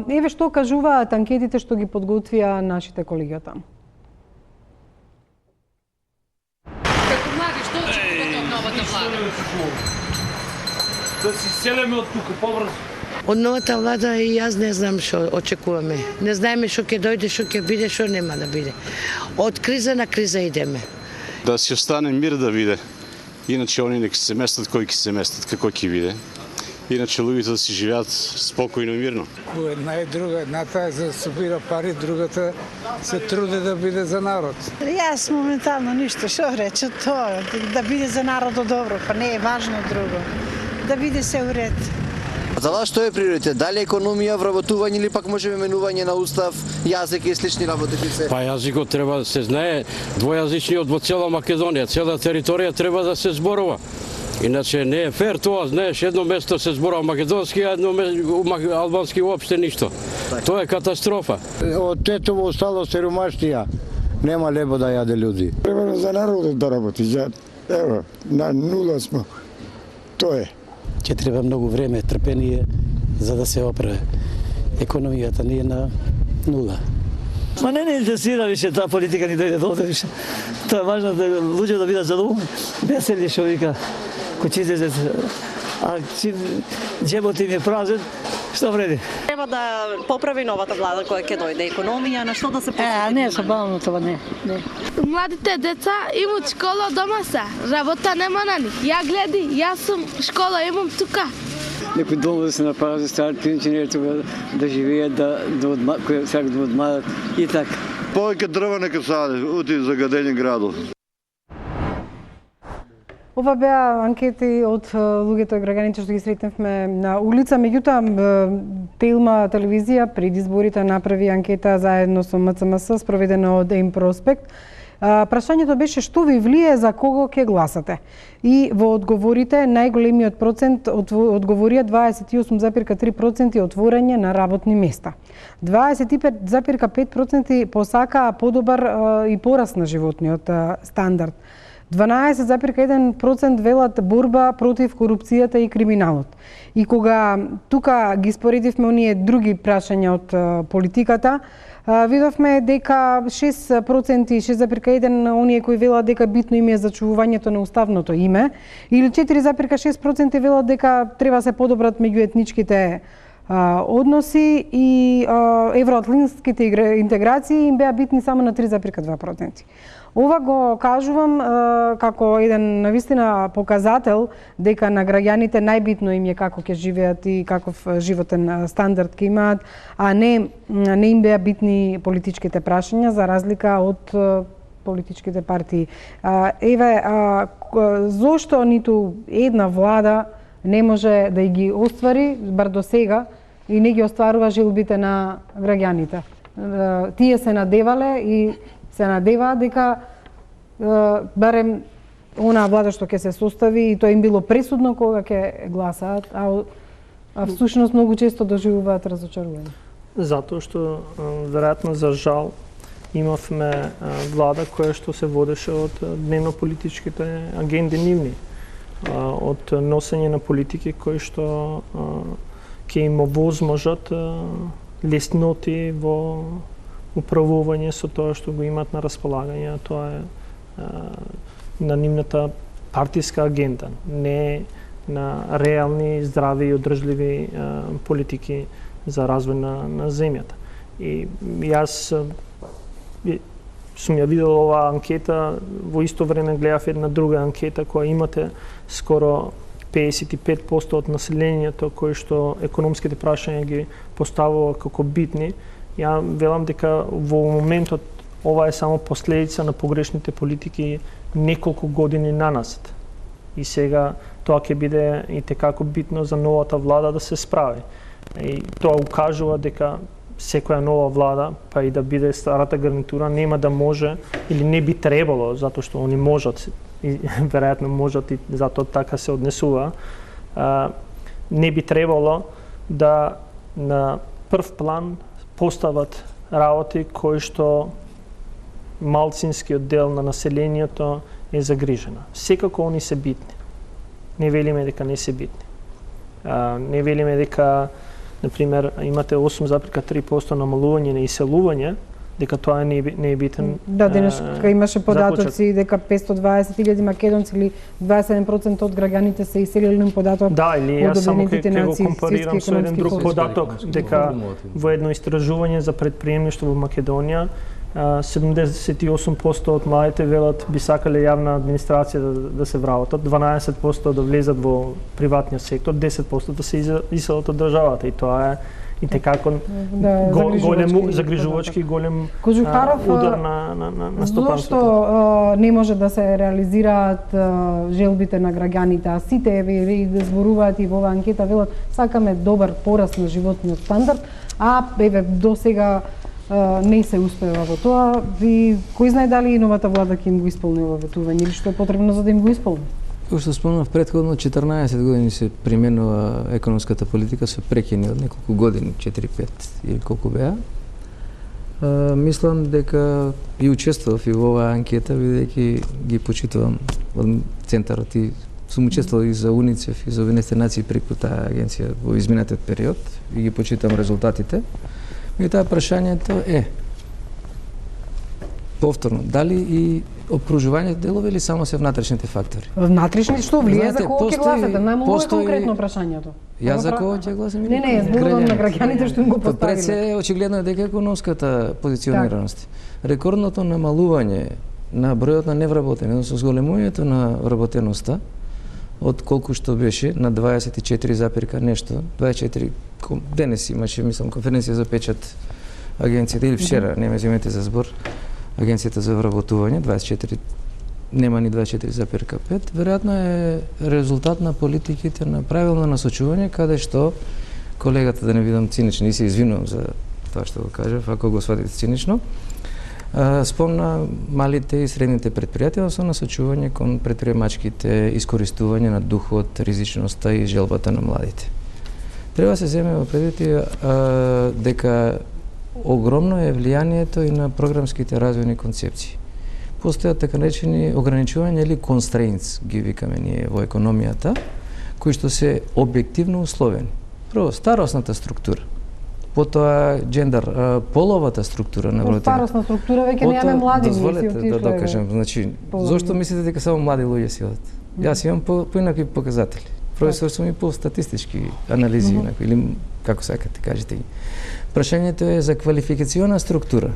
Еве што кажуваат анкетите што ги подготвија нашите колеги од таму. Како млади, што очекувате од новата влада? Да си селеме од тука побрзо. Од новата влада и јас не знам што очекуваме. Не знаеме што ќе дојде, што ќе биде, што нема да биде. Од криза на криза идеме. Да си остане мир да биде. Иначе они нека се местат кои ќе се местат, како ќе биде. Иначе луѓето да си живеат спокојно и мирно. Една и друга, едната е за да собира пари, другата се труди да биде за народ. Јас моментално ништо, што рече тоа, да биде за народот добро, па не е важно друго. Да биде се уред. За вас што е приоритет? Дали економија, вработување или пак може менување на устав, јазик и слични работи? Па јазикот треба да се знае, двојазичниот во цела Македонија, цела територија треба да се зборува. Иначе не е фер тоа, знаеш, едно место се зборува македонски, а едно албански уопште ништо. Тоа е катастрофа. Од Тетово остало сиромаштија, нема лебо да јаде луѓе. Треба за народот да работи, ево, на нула смо. Тоа е. Ќе треба многу време, трпение за да се оправи. Економијата не е на нула. Ма не интересира више таа политика ни дојде до овде више. Тоа е важно да луѓе да бидат задоволни. Весели што вика кучите, а џебот им е празен, што вреди? Треба да поправи новата влада која ќе дојде, економија, на што да се посвети? Не, со бавно тоа не. Младите деца имаат школа дома се, работа нема на нив. Ја гледи, јас сум школа, имам тука. Некој дом да се направи за стари пензионери тука да живеат, кои сакаат да одмарат и така. Повеќе дрва нека саде, оти за гадење градот. Ова беа анкети од луѓето и граѓаните што ги сретнавме на улица. Меѓутоа, Телма телевизија пред изборите направи анкета заедно со МЦМС, спроведена од Емпроспект. Прашањето беше што ви влие за кого ќе гласате. И во одговорите најголемиот процент одговорија 28,3% отворање на работни места. 25,5% посакаа подобар и пораст на животниот стандард. 12,1% велат борба против корупцијата и криминалот. И кога тука ги споредивме оние други прашања од политиката, видовме дека 6% и 6,1% оние кои велат дека битно им е зачувувањето на уставното име, или 4,6% велат дека треба се подобрат меѓуетничките односи и евроатлантските интеграции им беа битни само на 3,2%. Ова го кажувам како еден навистина показател дека на граѓаните најбитно им е како ќе живеат и каков животен стандард ќе имаат, а не им беа битни политичките прашања за разлика од политичките партии. Еве, зошто ниту една влада не може да ги оствари, бар до сега, и не ги остварува желбите на граѓаните? Тие се надевале и се надеваат дека барем онаа влада што ќе се состави, и тоа им било пресудно кога ќе гласаат, а всушност многу често доживуваат разочарување. Затоа што веројатно за жал имавме влада која што се водеше од дневно-политичките агенди нивни, од носење на политики кои што ќе им овозможат лесноти во управување со тоа што го имаат на располагање, тоа е на нивната партиска агенда, не на реални, здрави и одржливи политики за развој на земјата. И јас сум ја видел оваа анкета, во исто време гледав една друга анкета која имате скоро 55% од населението кои што економските прашања ги поставува како битни. Ја велам дека во моментот ова е само последица на погрешните политики неколку години наназад. И сега тоа ќе биде и текако битно за новата влада да се справи. И тоа укажува дека секоја нова влада, па и да биде старата гарнитура, нема да може или не би требало, затоа што они можат, и веројатно можат и затоа така се однесува, не би требало да на прв план постават работи кои што малцинскиот дел на населението е загрижена. Секако они се битни. Не велиме дека не се битни. Не велиме дека, например, имате 8,3% намалување на иселување, дека тоа не е битен. Да, денеска имаше податоци дека 520.000 македонци или 27% од граѓаните се иселили на податок. Да, или јас само ќе го компарирам со еден друг податок, дека во едно истражување за претприемништво во Македонија 78% од младите велат би сакале јавна администрација да се вработат, 12% да влезат во приватниот сектор, 10% да се иселат од државата, и тоа е и текако голем загрижувачки голем удар на стопанството. Зошто не може да се реализираат желбите на граѓаните, а сите да зборуваат и во оваа анкета велат сакаме добар пораст на животниот стандард, а до сега не се успева во тоа. Кој знае дали и новата влада ќе им го исполни ова ветување или што е потребно за да им го исполни? Кој што спомнав претходно, 14 години се применува економската политика, се прекини од неколку години, 4-5 или колку беа. Мислам дека и учествував и во оваа анкета, бидејќи ги почитувам од центарот и сум учествувал и за УНИЦЕФ и за Обединетите нации преку таа агенција во изминатиот период и ги почитам резултатите. И таа прашањето е повторно, дали и опружувањето делови или само се внатрешните фактори? Внатрешни што влие за кого ќе гласате? Најмногу е конкретно прашањето. Јас за кого ќе гласам? Не, зборувам на граѓаните што им го поставиле. Пред се очигледно е дека економската позиционираност. Рекордното намалување на бројот на невработени, односно зголемувањето на вработеноста од колку што беше на 24, нешто, 24, денес имаше, мислам, конференција за печат агенцијата, или вчера, не ме земете за збор, агенцијата за вработување, 24, нема ни 24,5, веројатно е резултат на политиките на правилно насочување, каде што колегата, да не видам цинично, и се извинувам за тоа што го кажав, ако го сватите цинично, спомна малите и средните предпријатија со насочување кон предприемачките, искористување на духот, ризичноста и желбата на младите. Треба се земе во предвид дека огромно е влијанието и на програмските развојни концепции. Постојат така наречени ограничувања или constraints, ги викаме ние во економијата, кои што се објективно условени. Прво, старосната структура, потоа джендер, половата структура на вработени. Старосна структура веќе немаме млади. Дозволете да докажам, значи, зошто мислите дека само млади луѓе си одат? Јас имам поинакви показатели. Професор сум и по статистички анализи, или како сакате кажете ги. Прашањето е за квалификациона структура.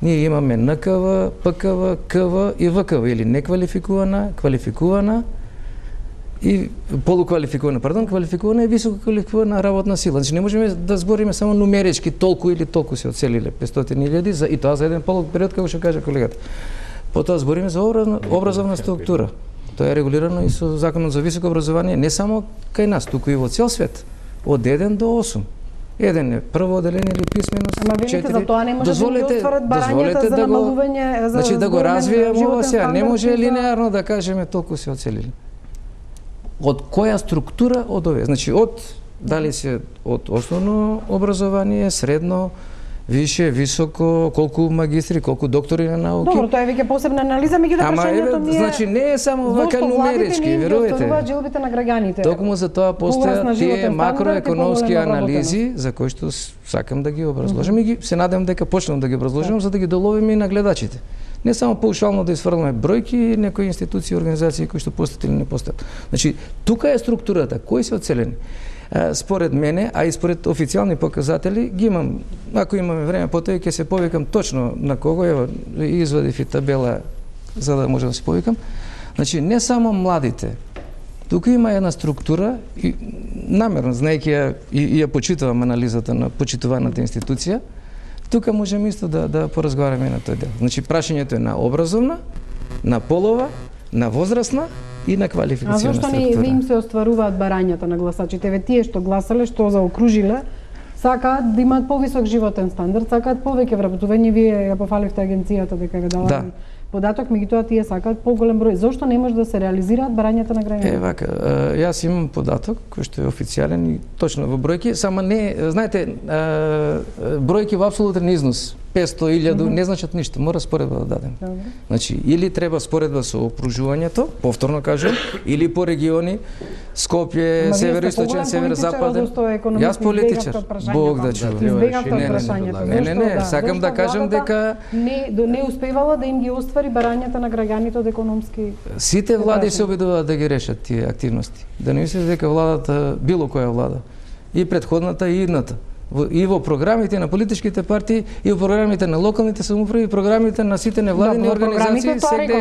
Ние имаме НКВ, ПКВ, КВ и ВКВ, или неквалификувана, квалификувана и полуквалификувана, квалификувана и висококвалификувана работна сила. Значи не можеме да збориме само нумерички толку или толку се оцелиле 500.000 и тоа за еден полук период, како што кажа колегата. Потоа збориме за образовна структура. Тоа е регулирано и со Законот за високо образование, не само кај нас, туку и во цел свет, од 1 до 8. Еден е прво оделение или писменост. Ама велите за тоа не може да ги отворат барањата за намалување, за значи да го развиеме ова сега, не може линеарно да кажеме толку се оцелили. Од која структура од овие? Значи од дали се од основно образование, средно више, високо, колку магистри, колку доктори на науки. Добро, тоа е веќе посебна анализа, меѓутоа прашањето ми е... Значи не е само вака нумерички, верувате. Зошто владите џилбите на граѓаните? Токму за тоа постојат тие макроекономски анализи за кои што сакам да ги образложам и се надевам дека почнам да ги образложам за да ги доловиме и на гледачите. Не само паушално да изфрламе бројки, некои институции, организации кои што постојат или не постојат. Значи, тука е структурата, кои се оцелени. Според мене, а и според официјални показатели, ги имам, ако имаме време потоа ќе се повикам точно на кого, ево, извадив и табела за да можам да се повикам. Значи, не само младите, тука има една структура и намерно, знаејќи ја и ја почитувам анализата на почитуваната институција, тука можеме исто да поразговараме на тој дел. Значи, прашањето е на образовна, на полова, на возрастна и на квалификациона структура. А зашто не им се остваруваат барањата на гласачите? Еве тие што гласале, што заокружиле, сакаат да имаат повисок животен стандард, сакаат повеќе вработување. Вие ја пофаливте агенцијата дека ве дала податок, меѓутоа тие сакаат поголем број. Зошто не може да се реализираат барањата на граѓаните? Вака, јас имам податок кој што е официјален и точно во бројки, само не, знаете, бројки во апсолутен износ 500, 1000 не значат ништо, мора споредба да дадем. Значи, или треба споредба со окружувањето, повторно кажувам, или по региони, Скопје, североисточен, северозападен. Јас политичар, Бог да чува. Не, сакам да кажам дека не успевала да им ги оствари барањата на граѓаните од економски. Сите влади се обидуваат да ги решат тие активности. Да не мислите дека владата, било која влада, и претходната и идната, и во програмите на политичките партии, и во програмите на локалните самоуправи, и програмите на сите невладини организации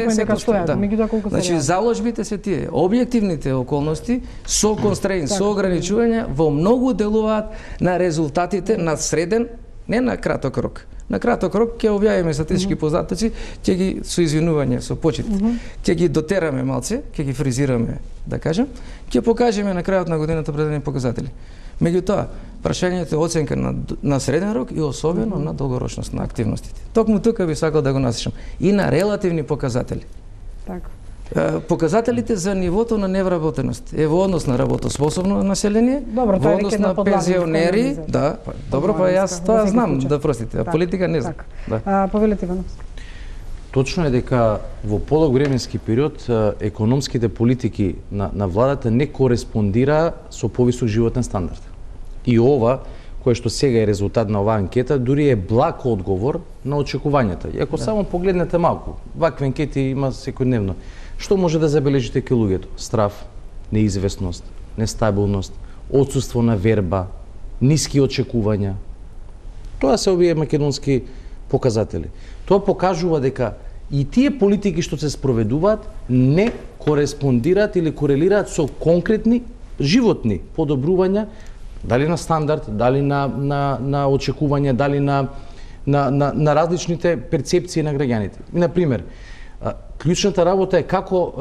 се постојат. Значи, заложбите се тие, објективните околности со констрейн, со ограничувања, во многу делуваат на резултатите на среден, не на краток рок. На краток рок ќе објавиме статистички податоци, ќе ги со извинување, со почит, ќе ги дотераме малце, ќе ги фризираме, да кажем, ќе покажеме на крајот на годината определени показатели. Меѓутоа, прашањето е оценка на среден рок и особено на долгорочност на активностите. Токму тука би сакал да го насочам и на релативни показатели. Така. Показателите за нивото на невработеност е во однос на работоспособно население, добро, во однос на пензионери, да, добро, па јас тоа знам, да простите, а политика не знам. Повелете Иванов. Точно е дека во подолг временски период економските политики на владата не кореспондира со повисок животен стандард. И ова, кое што сега е резултат на оваа анкета, дури е благ одговор на очекувањата. И ако само погледнете малку, вакви анкети има секојдневно. Што може да забележите кај луѓето? Страв, неизвестност, нестабилност, отсуство на верба, ниски очекувања. Тоа се овие македонски показатели. Тоа покажува дека и тие политики што се спроведуваат не кореспондираат или корелираат со конкретни животни подобрувања, дали на стандард, дали на очекувања, дали на различните перцепции на граѓаните. Например, клучната работа е како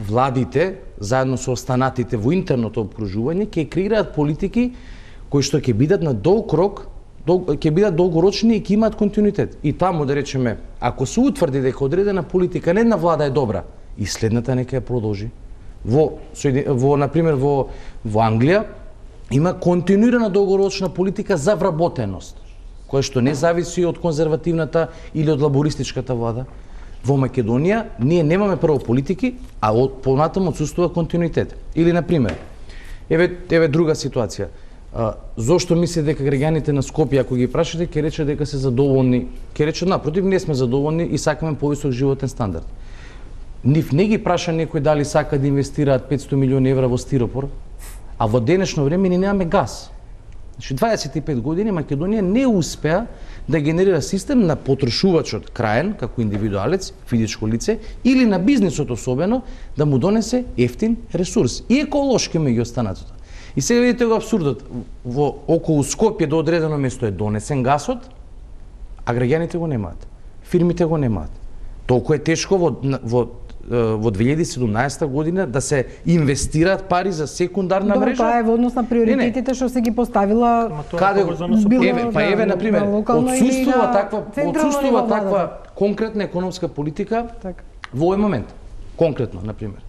владите, заедно со останатите во интерното обкружување, ќе креираат политики кои што ќе бидат на долг рок, ќе бидат долгорочни и ќе имаат континуитет. И таму, да речеме, ако се утврди дека одредена политика не една влада е добра, и следната нека ја продолжи. Например, во Англија има континуирана долгорочна политика за вработеност, која што не зависи од конзервативната или од лабористичката влада. Во Македонија ние немаме прво политики, а понатаму отсуствува континуитет. Или, например, еве друга ситуација. Зошто мисли дека граѓаните на Скопје, ако ги прашате, ќе речат дека се задоволни, ќе речат напротив, не сме задоволни и сакаме повисок животен стандард. Нив не ги праша некој дали сака да инвестираат 500 милиони евра во стиропор, а во денешно време ни немаме газ. Значи 25 години Македонија не успеа да генерира систем на потрошувачот краен, како индивидуалец, физичко лице, или на бизнисот особено, да му донесе ефтин ресурс и еколошки меѓу останатото. И сега видите го абсурдот. Во околу Скопје до одредено место е донесен гасот, а граѓаните го немаат. Фирмите го немаат. Толку е тешко во 2017 година да се инвестираат пари за секундарна мрежа. Тоа е во однос на приоритетите што се ги поставила. Каде еве на пример, отсуствува таква конкретна економска политика во овој момент. Конкретно, на пример.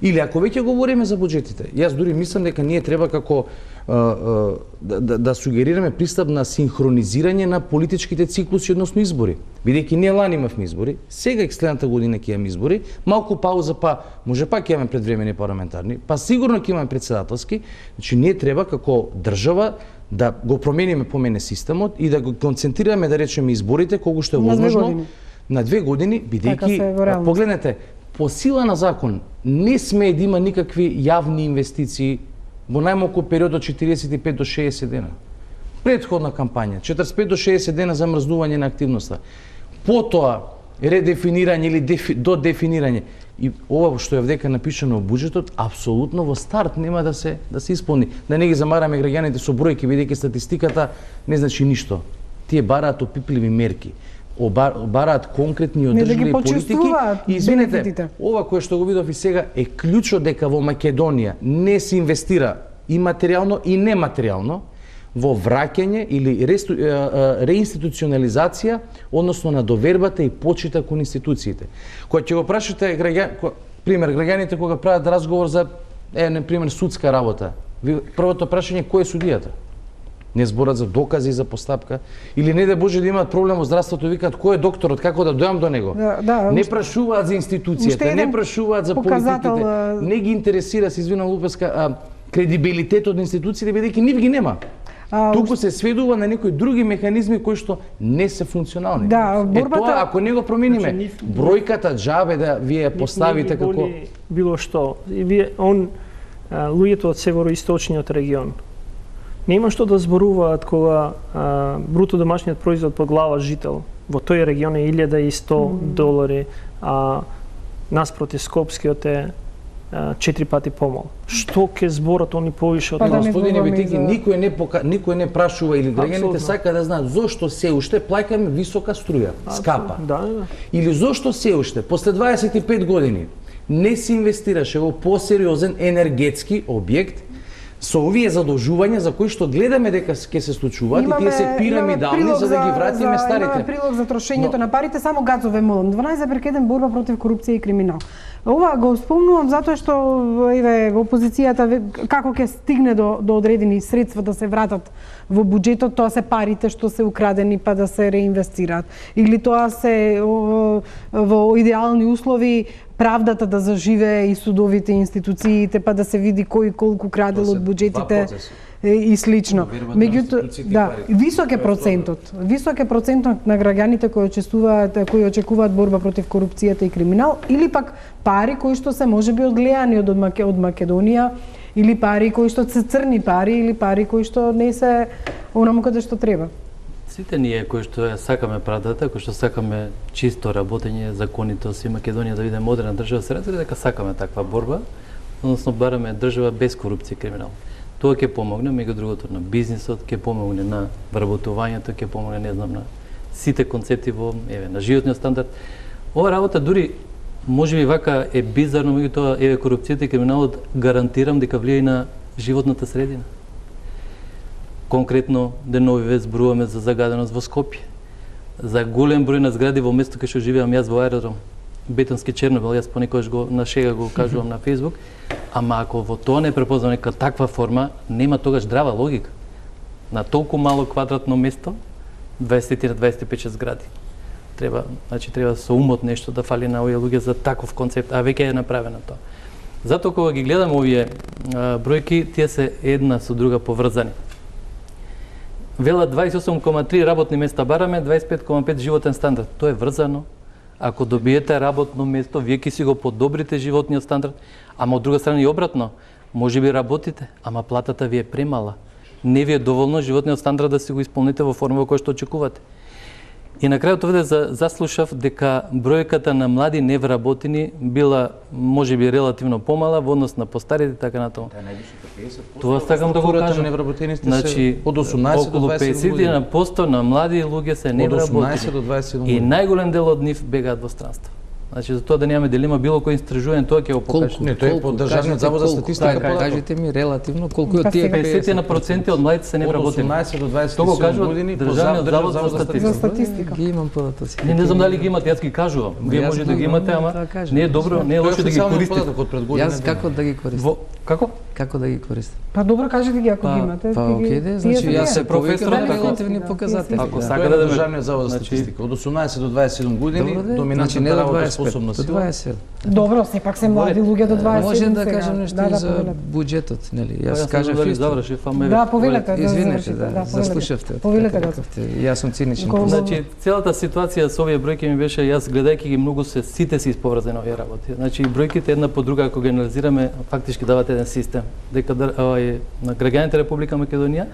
Или ако веќе говориме за буџетите, јас дури мислам дека ние треба како да сугерираме пристап на синхронизирање на политичките циклуси односно избори. Бидејќи ние лани имавме избори, сега следната година ќе имаме избори, малку пауза, па може пак ќе имаме предвремени парламентарни, па сигурно ќе имаме председателски, значи ние треба како држава да го промениме по мене системот и да го концентрираме, да речеме, изборите колку што е возможно на 2 години, бидејќи погледнете, по сила на закон не смее да има никакви јавни инвестиции во најмалку период од 45 до 60 дена. Предходна кампања, 45 до 60 дена замрзнување на активноста. Потоа редефинирање или додефинирање. И ова што е вдека напишано во буџетот, апсолутно во старт нема да се исполни. Да не ги замараме граѓаните со бројки, бидејќи статистиката не значи ништо. Тие бараат опипливи мерки, бараат конкретни и одржливи политики. И извинете, ова кое што го видов и сега е клучот дека во Македонија не се инвестира и материјално и нематеријално во враќање или реинституционализација, односно на довербата и почита кон институциите. Кога ќе го прашате граѓаните кога прават разговор за например судска работа, првото прашање кој е судијата? Не зборат за докази за постапка или не да Боже да имаат проблем во здравството, викаат кој е докторот, како да дојам до него. Не прашуваат за институцијата, не прашуваат за политиките, не ги интересира, се извинувам Лупеска, кредибилитетот на институциите, бидејќи нив ги нема. Туку се сведува на некои други механизми кои што не се функционални. Тоа ако не го промениме, бројката џабе да вие поставите како било што. Луѓето од североисточниот регион нема што да зборуваат кога бруто домашниот производ по глава жител во тој регион е $1100, а наспроти Скопскиот е 4 пати помал. Што ќе зборат они повише од нас? Господине Бетики, никој не прашува или граѓаните сака да знаат зошто се уште плаќаме висока струја, скапа. Или зошто се уште после 25 години не се инвестираше во посериозен енергетски објект со овие задолжувања за кои што гледаме дека ќе се случуваат и тие се пирамидални за да ги вратиме старите. Имаме прилог за трошењето на парите, само Гацове молам. 12/1 борба против корупција и криминал. Ова го спомнувам затоа што во опозицијата како ќе стигне до одредени средства да се вратат во буџетот, тоа се парите што се украдени па да се реинвестираат. Или тоа се во идеални услови правдата да заживее и судовите институциите па да се види кој колку крадел од буџетите и слично. Меѓутоа, висок е процентот на граѓаните кои очекуваат борба против корупцијата и криминал, или пак пари кои што се можеби одгледани од Македонија, или пари кои што се црни пари, или пари кои што не се онаму каде што треба. Сите ние кои што ја сакаме правдата, кои што сакаме чисто работење, законитост и Македонија да биде модерна држава, се разбира дека сакаме таква борба, односно бараме држава без корупција и криминал. Тоа ќе помогне, меѓу другото, на бизнисот, ќе помогне на вработувањето, ќе помогне, не знам, на сите концепти на животниот стандард. Ова работа дури можеби вака е бизарно, меѓутоа корупцијата и криминалот гарантирам дека влијае на животната средина. Конкретно, деновиве зборуваме за загаденост во Скопје, за голем број на згради во место кај што живеам јас во аеродром, бетонски Чернобил, јас понекогаш на шега го кажувам на Facebook, ама ако во тоа не препознам нека таква форма, нема тогаш здрава логика. На толку мало квадратно место, 20 на 25 згради. Треба со умот нешто да фали на овие луѓе за таков концепт, а веќе е направено тоа. Затоа кога ги гледам овие бројки, тие се една со друга поврзани. Велат 28,3 работни места бараме, 25,5 животен стандард. Тоа е врзано. Ако добиете работно место, вие ќе си го подобрите животниот стандард, ама од друга страна и обратно, можеби работите, ама платата ви е премала. Не ви е доволно животниот стандард да си го исполните во форма во која што очекувате. И на крајот овде заслушав дека бројката на млади невработени била можеби релативно помала во однос на постарите и така натаму. Тоа сакам да го кажам. Значи, од 18 до 27 50% на млади луѓе се невработени. И најголем дел од нив бегаат во странство. Значи за тоа да немаме дилема било кој истражување тоа ќе го покаже. Не, тоа е по Државниот завод за статистика. Кажете ми релативно колку од тие 50% од младите се невработени. Од 18 до 27 години Државниот завод за статистика. Ги имам податоци. Не знам дали ги имате, јас ги кажувам. Вие може да ги имате, ама не е добро, не е лошо да ги користите. Јас како да ги користам? Како? Како да ги користам? Па добро кажете ги ако ги имате. Па окей, значи јас се професорот релативни показатели. Ако сака да Државниот завод за статистика од 18 до 27 години доминантната работа способна сила. Добро, сепак се млади луѓе до 27. Може да кажам нешто и за буџетот, нели? Јас кажав исто. Да, повелете. Извинете, заслушавте. Повелете го. Јас сум циничен. Значи целата ситуација со овие бројки ми беше, јас гледајќи ги многу сите се исповрзани овие работи. Значи бројките една по друга ако ги анализираме фактички дават еден систем дека на граѓаните Република Македонија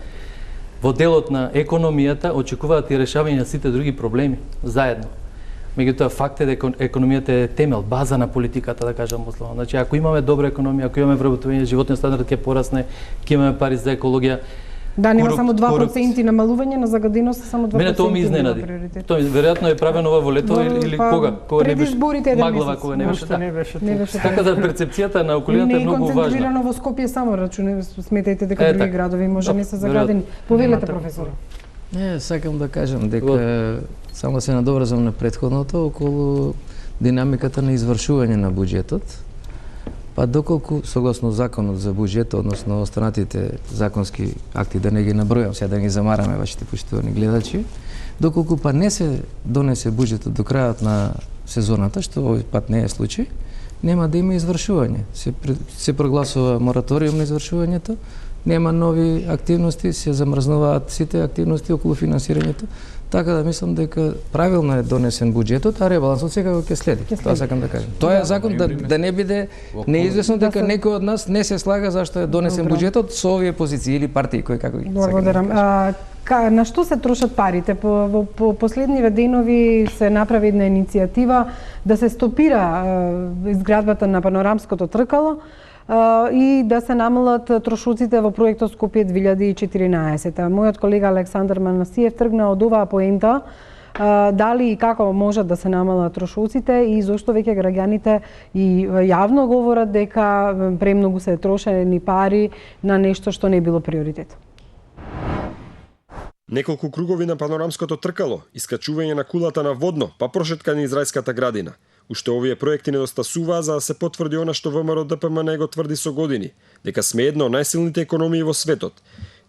во делот на економијата очекуваат и решавање на сите други проблеми заедно. Меѓутоа факт е дека економијата е темел, база на политиката, да кажам условно. Значи ако имаме добра економија, ако имаме вработување, животниот стандард ќе порасне, ќе имаме пари за екологија. Да, нема само 2% намалување на загаденост, само 2%. Мене тоа ми изненади. Тоа веројатно е правено ова во лето или кога? Кога не беше? Маглава кога не беше. Не беше. Така да перцепцијата на околината е многу важна. Не е концентрирано во Скопје само, рачуне, сметајте дека други градови може не се загадени. Повелете, професор. Не, сакам да кажам дека само се надоврзам на претходното околу динамиката на извршување на буџетот. Па доколку согласно законот за буџетот, односно останатите законски акти, да не ги набројам, сега да ги замараме вашите почитувани гледачи, доколку па не се донесе буџетот до крајот на сезоната, што овој пат не е случај, нема да има извршување. Се прогласува мораториум на извршувањето, нема нови активности, се замрзнуваат сите активности околу финансирањето, така да мислам дека правилно е донесен буџетот, а ребалансот секако ќе следи. Тоа сакам да кажам. Тоа е закон да не биде неизвестно дека некој од нас не се слага зашто е донесен буџетот со овие позиции или партии кои како ги. Благодарам. На што се трошат парите? По последниве денови се направи една иницијатива да се стопира изградбата на панорамското тркало и да се намалат трошоците во проектот Скопје 2014. Мојот колега Александар Манасиев тргна од оваа поента, дали и како можат да се намалат трошоците и зошто веќе граѓаните и јавно говорат дека премногу се трошени пари на нешто што не било приоритет. Неколку кругови на панорамското тркало, искачување на кулата на водно, па прошетка на Израелската градина. Уште овие проекти недостасуваа за да се потврди она што ВМРО ДПМН го тврди со години, дека сме една од најсилните економии во светот.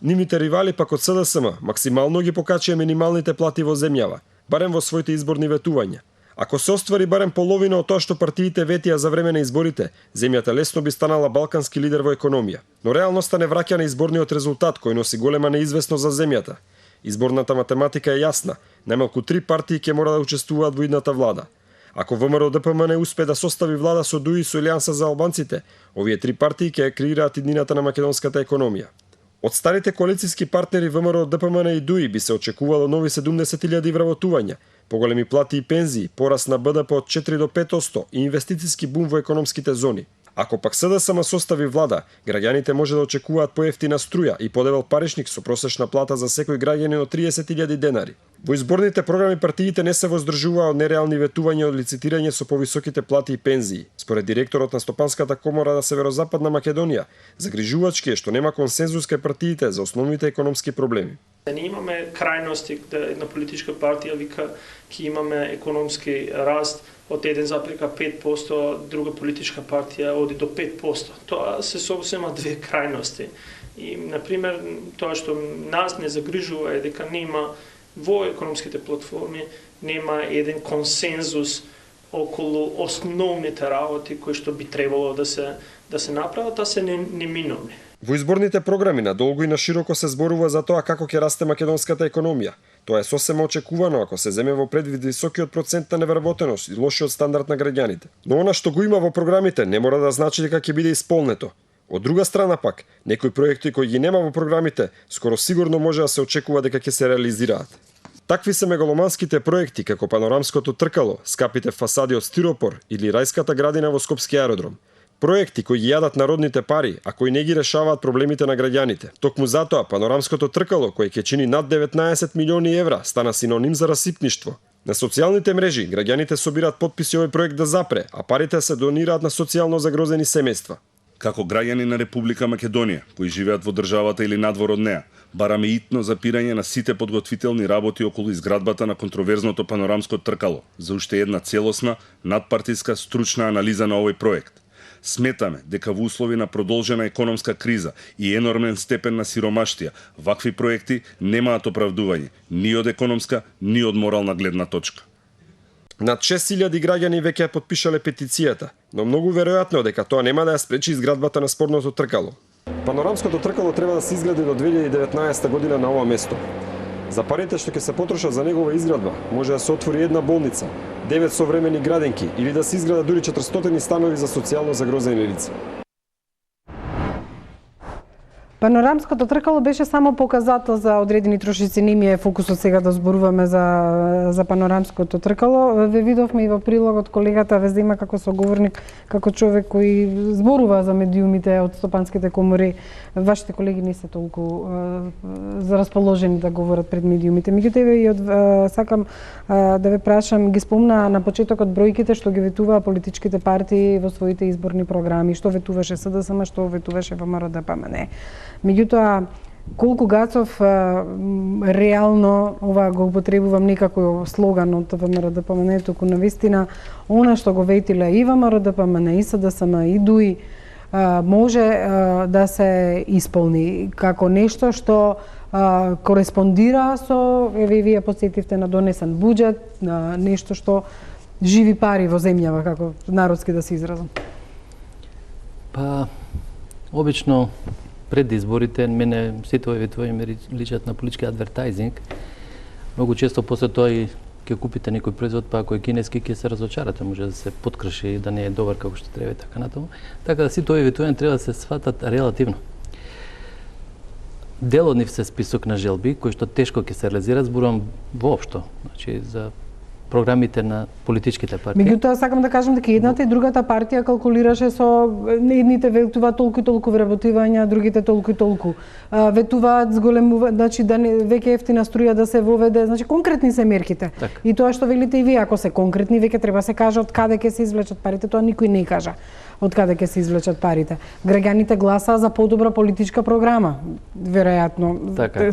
Нивните ривали пак од СДСМ максимално ги покачија минималните плати во земјава, барем во своите изборни ветувања. Ако се оствари барем половина од тоа што партиите ветија за време на изборите, земјата лесно би станала балкански лидер во економија. Но реалноста не враќа на изборниот резултат кој носи голема неизвестност за земјата. Изборната математика е јасна, најмалку 3 партии ќе мора да учествуваат во идната влада. Ако ВМРО ДПМН успе да состави влада со ДУИ со Алијанса за албанците, овие 3 партии ќе креираат иднината на македонската економија. Од старите коалициски партнери ВМРО ДПМН и ДУИ би се очекувало нови 70.000 вработувања, поголеми плати и пензии, пораст на БДП од 4 до 5% и инвестициски бум во економските зони. Ако пак СДСМ состави влада, граѓаните може да очекуваат поевтина струја и подебел паричник со просечна плата за секој граѓанин од 30.000 денари. Во изборните програми партиите не се воздржуваа од нереални ветувања од лицитирање со повисоките плати и пензии. Според директорот на Стопанската комора на Северозападна Македонија, загрижувачки е што нема консензус кај партиите за основните економски проблеми. Не имаме крајности да една политичка партија вика ќе имаме економски раст од 1,5%, друга политичка партија оди до 5%. Тоа се совсема две крајности. И, например, тоа што нас не загрижува е дека нема во економските платформи нема еден консензус околу основните работи кои што би требало да се направат, а се неминовни. Во изборните програми надолго и на широко се зборува за тоа како ќе расте македонската економија. Тоа е сосема очекувано ако се земе во предвид високиот процент на невработеност и лошиот стандард на граѓаните. Но она што го има во програмите не мора да значи дека ќе биде исполнето. Од друга страна пак, некои проекти кои ги нема во програмите, скоро сигурно може да се очекува дека ќе се реализираат. Такви се мегаломанските проекти како панорамското тркало, скапите фасади од стиропор или рајската градина во Скопски аеродром. Проекти кои ги јадат народните пари, а кои не ги решаваат проблемите на граѓаните. Токму затоа панорамското тркало, кој ќе чини над 19 милиони евра, стана синоним за расипништво. На социјалните мрежи граѓаните собираат потписи овој проект да запре, а парите се донираат на социјално загрозени семејства. Како граѓани на Република Македонија, кои живеат во државата или надвор од неа, бараме итно запирање на сите подготвителни работи околу изградбата на контроверзното панорамско тркало за уште една целосна, надпартиска, стручна анализа на овој проект. Сметаме дека во услови на продолжена економска криза и енормен степен на сиромаштија, вакви проекти немаат оправдување ни од економска, ни од морална гледна точка. Над 6000 граѓани веќе ја потпишале петицијата, но многу веројатно дека тоа нема да ја спречи изградбата на спорното тркало. Панорамското тркало треба да се изгради до 2019 година на ова место. За парите што ќе се потрошат за негова изградба, може да се отвори една болница, 9 современи градинки или да се изградат дури 400 станови за социјално загрозени лица. Панорамското тркало беше само показател за одредени трошици, не ми е фокусот сега да зборуваме за панорамското тркало. Ве видовме и во прилогот колегата ве зема како соговорник, како човек кој зборува за медиумите од стопанските комори. Вашите колеги не се толку расположени да говорат пред медиумите. Меѓутоа сакам да ве прашам, ги спомна на почетокот бројките што ги ветуваа политичките партии во своите изборни програми, што ветуваше СДСМ, што ветуваше ВМРО-ДПМН. Меѓутоа, колку Гацов реално, ова го употребувам некако слоган од ВМРО-ДПМН, туку навистина, она што го ветиле и ВМРО-ДПМН, и СДСМ, и ДУИ, може да се исполни како нешто што кореспондира со, вие подсетивте на донесен буџет, на нешто што живи пари во земјава, како народски да се изразам. Па, обично пред изборите, мене сите овие ветувања ми личат на политички адвертајзинг. Многу често после тоа и ќе купите некој производ, па ако е кинески, ќе се разочарате, може да се подкрши и да не е добар како што треба и така натаму. Така да сите овие ветувања треба да се сватат релативно. Дел од нив се список на желби, кои што тешко ќе се реализираат, зборувам воопшто, значи за програмите на политичките партии. Меѓутоа сакам да кажам дека едната и другата партија калкулираше со едните ветуваат толку и толку вработувања, другите толку и толку. Ветуваат зголемува, значи да не веќе ефтина струја да се воведе, значи конкретни се мерките. Так. И тоа што велите и вие, ако се конкретни, веќе треба се каже од каде ќе се извлечат парите, тоа никој не кажа. Од каде ќе се извлечат парите. Граѓаните гласаа за подобра политичка програма, веројатно,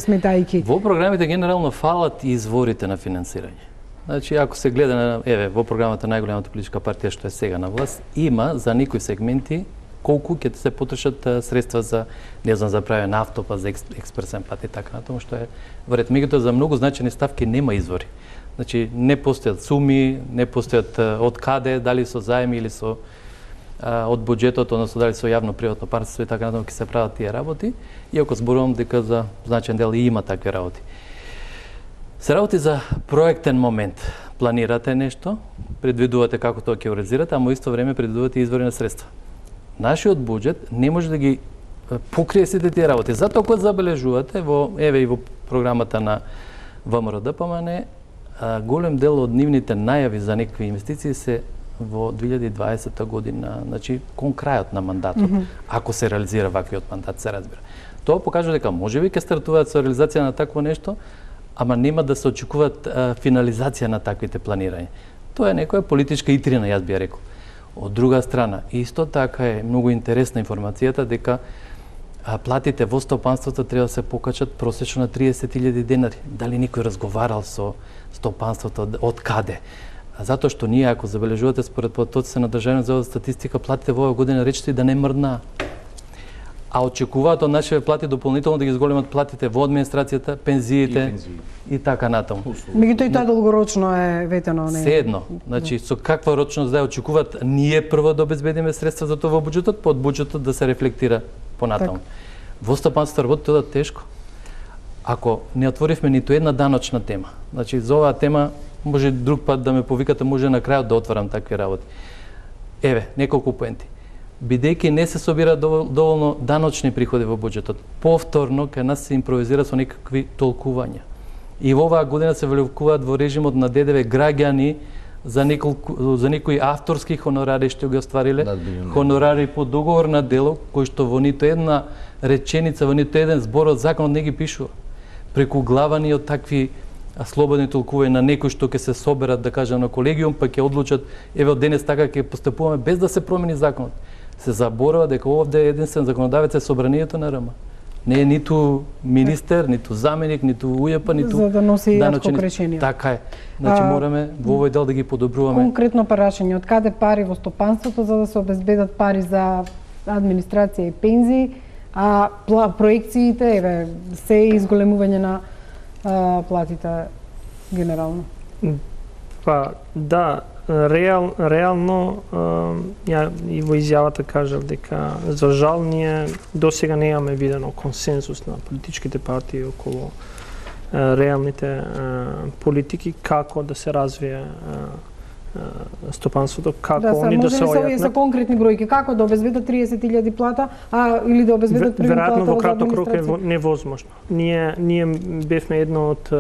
сметајки. Во програмите генерално фалат изворите на финансирање. Значи, ако се гледа на, во програмата најголемата политичка партија што е сега на власт, има за некои сегменти колку ќе се потрошат средства за, не знам, за правење на автопат, за експресен пат и така натаму, што е веројатно. Меѓутоа за многу значајни ставки нема извори. Значи, не постојат суми, не постојат од каде, дали со заеми или со од буџетот, односно дали со јавно-приватно партнерство и така натаму ќе се прават тие работи, иако зборувам дека за значаен дел и има такви работи. Се работи за проектен момент. Планирате нешто, предвидувате како тоа ќе реализирате, ама во исто време предвидувате извори на средства. Нашиот буџет не може да ги покрие сите тие работи. Затоа кога забележувате и во програмата на ВМРО-ДПМН, голем дел од нивните најави за некакви инвестиции се во 2020 година, значи кон крајот на мандатот, ако се реализира ваквиот мандат, се разбира. Тоа покажува дека можеби ќе стартуваат со реализација на такво нешто, ама нема да се очекуваат финализација на таквите планирања. Тоа е некоја политичка итрина, јас би ја рекол. Од друга страна, исто така е многу интересна информацијата дека платите во стопанството треба да се покачат просечно на 30.000 денари. Дали никој разговарал со стопанството од каде? Затоа што ние, ако забележувате според податоците на Државниот завод за статистика, платите во оваа година речиси да не мрднаа. А очекуваат од нашите плати дополнително да ги зголемат платите во администрацијата, пензиите и така натаму. Меѓутоа и тоа долгорочно е ветено, не? Седно. Значи со каква рочност да очекуваат ние прво да обезбедиме средства за тоа во буџетот, под буџетот да се рефлектира понатаму. Во стопанството работи тоа тешко. Ако не отворивме ниту една даночна тема, значи за оваа тема може друг пат да ме повикате, може на крајот да отварам такви работи. Неколку поенти. Бидејќи не се собира доволно даночни приходи во буџетот, повторно кај нас се импровизира со некакви толкувања. И во оваа година се влегуваат во режимот на ДДВ граѓани за некои авторски хонорари што ги оствариле, хонорари по договор на дело, кои што во ниту една реченица, во ниту еден збор од законот не ги пишува. Преку главани од такви слободни толкување на некои што ќе се соберат, да кажам, на колегиум, па ќе одлучат, еве од денес така ќе постапуваме без да се промени законот. Се заборава дека овде единствен законодавец е собранието на РМ. Не е ниту министер, ниту заменик, ниту ујапа, ниту за да носи јако решение. Така е. Значи мораме во овој дел да ги подобруваме. Конкретно прашање, од каде пари во стопанството за да се обезбедат пари за администрација и пензии, а проекциите, еве, се изголемување на платите генерално? Па да, реално ја и во изјавата кажав дека за жал ние досега немаме видено консензус на политичките партии околу реалните политики како да се развие стопанството, како они да се ојакнат. Се конкретни бројки, како да обезбедат 30.000 плата, или да обезбедат пример плата веројатно во краток рок е невозможно. Ние бевме едно од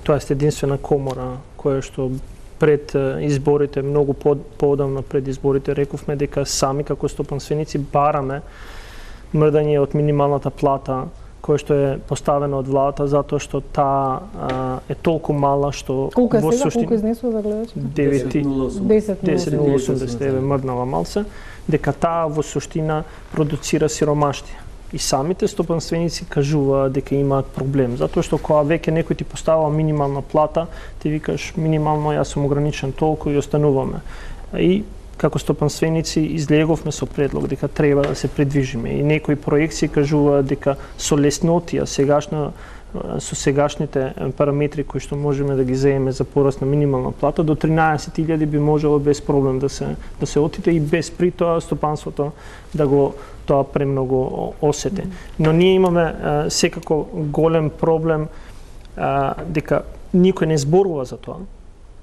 тоа е единствена комора која што пред изборите, многу поодамна пред изборите, рековме дека сами како стопанственици бараме мрдање од минималната плата која што е поставена од владата затоа што таа е толку мала што колку е сега, колку изнесува да гледаш? 10.080 еве мрднала малце, дека таа во суштина продуцира сиромаштија. И самите стопанственици кажуваат дека имаат проблем, затоа што кога веќе некој ти поставува минимална плата, ти викаш минимално јас сум ограничен толку и остануваме. И како стопанственици излеговме со предлог дека треба да се придвижиме и некои проекции кажуваат дека со леснотија со сегашните параметри кои што можеме да ги земеме за пораст на минимална плата до 13.000 би можело без проблем да се отиде и без при тоа стопанството да го тоа премногу осети. Но ние имаме секако голем проблем дека никој не зборува за тоа.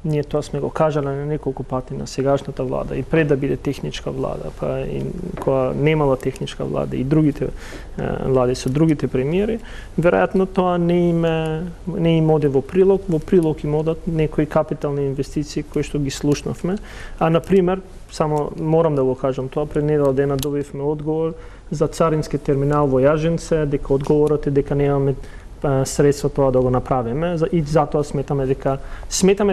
Ние тоа сме го кажале на неколку пати на сегашната влада и пред да биде техничка влада, па и кога немала техничка влада и другите влади со другите премиери, веројатно тоа не им оде во прилог им одат некои капитални инвестиции кои што ги слушнавме. А на пример, само морам да го кажам тоа, пред недела дена добивме одговор за царински терминал во Јаженце, дека одговорот е дека немаме средства тоа да го направиме и затоа сметаме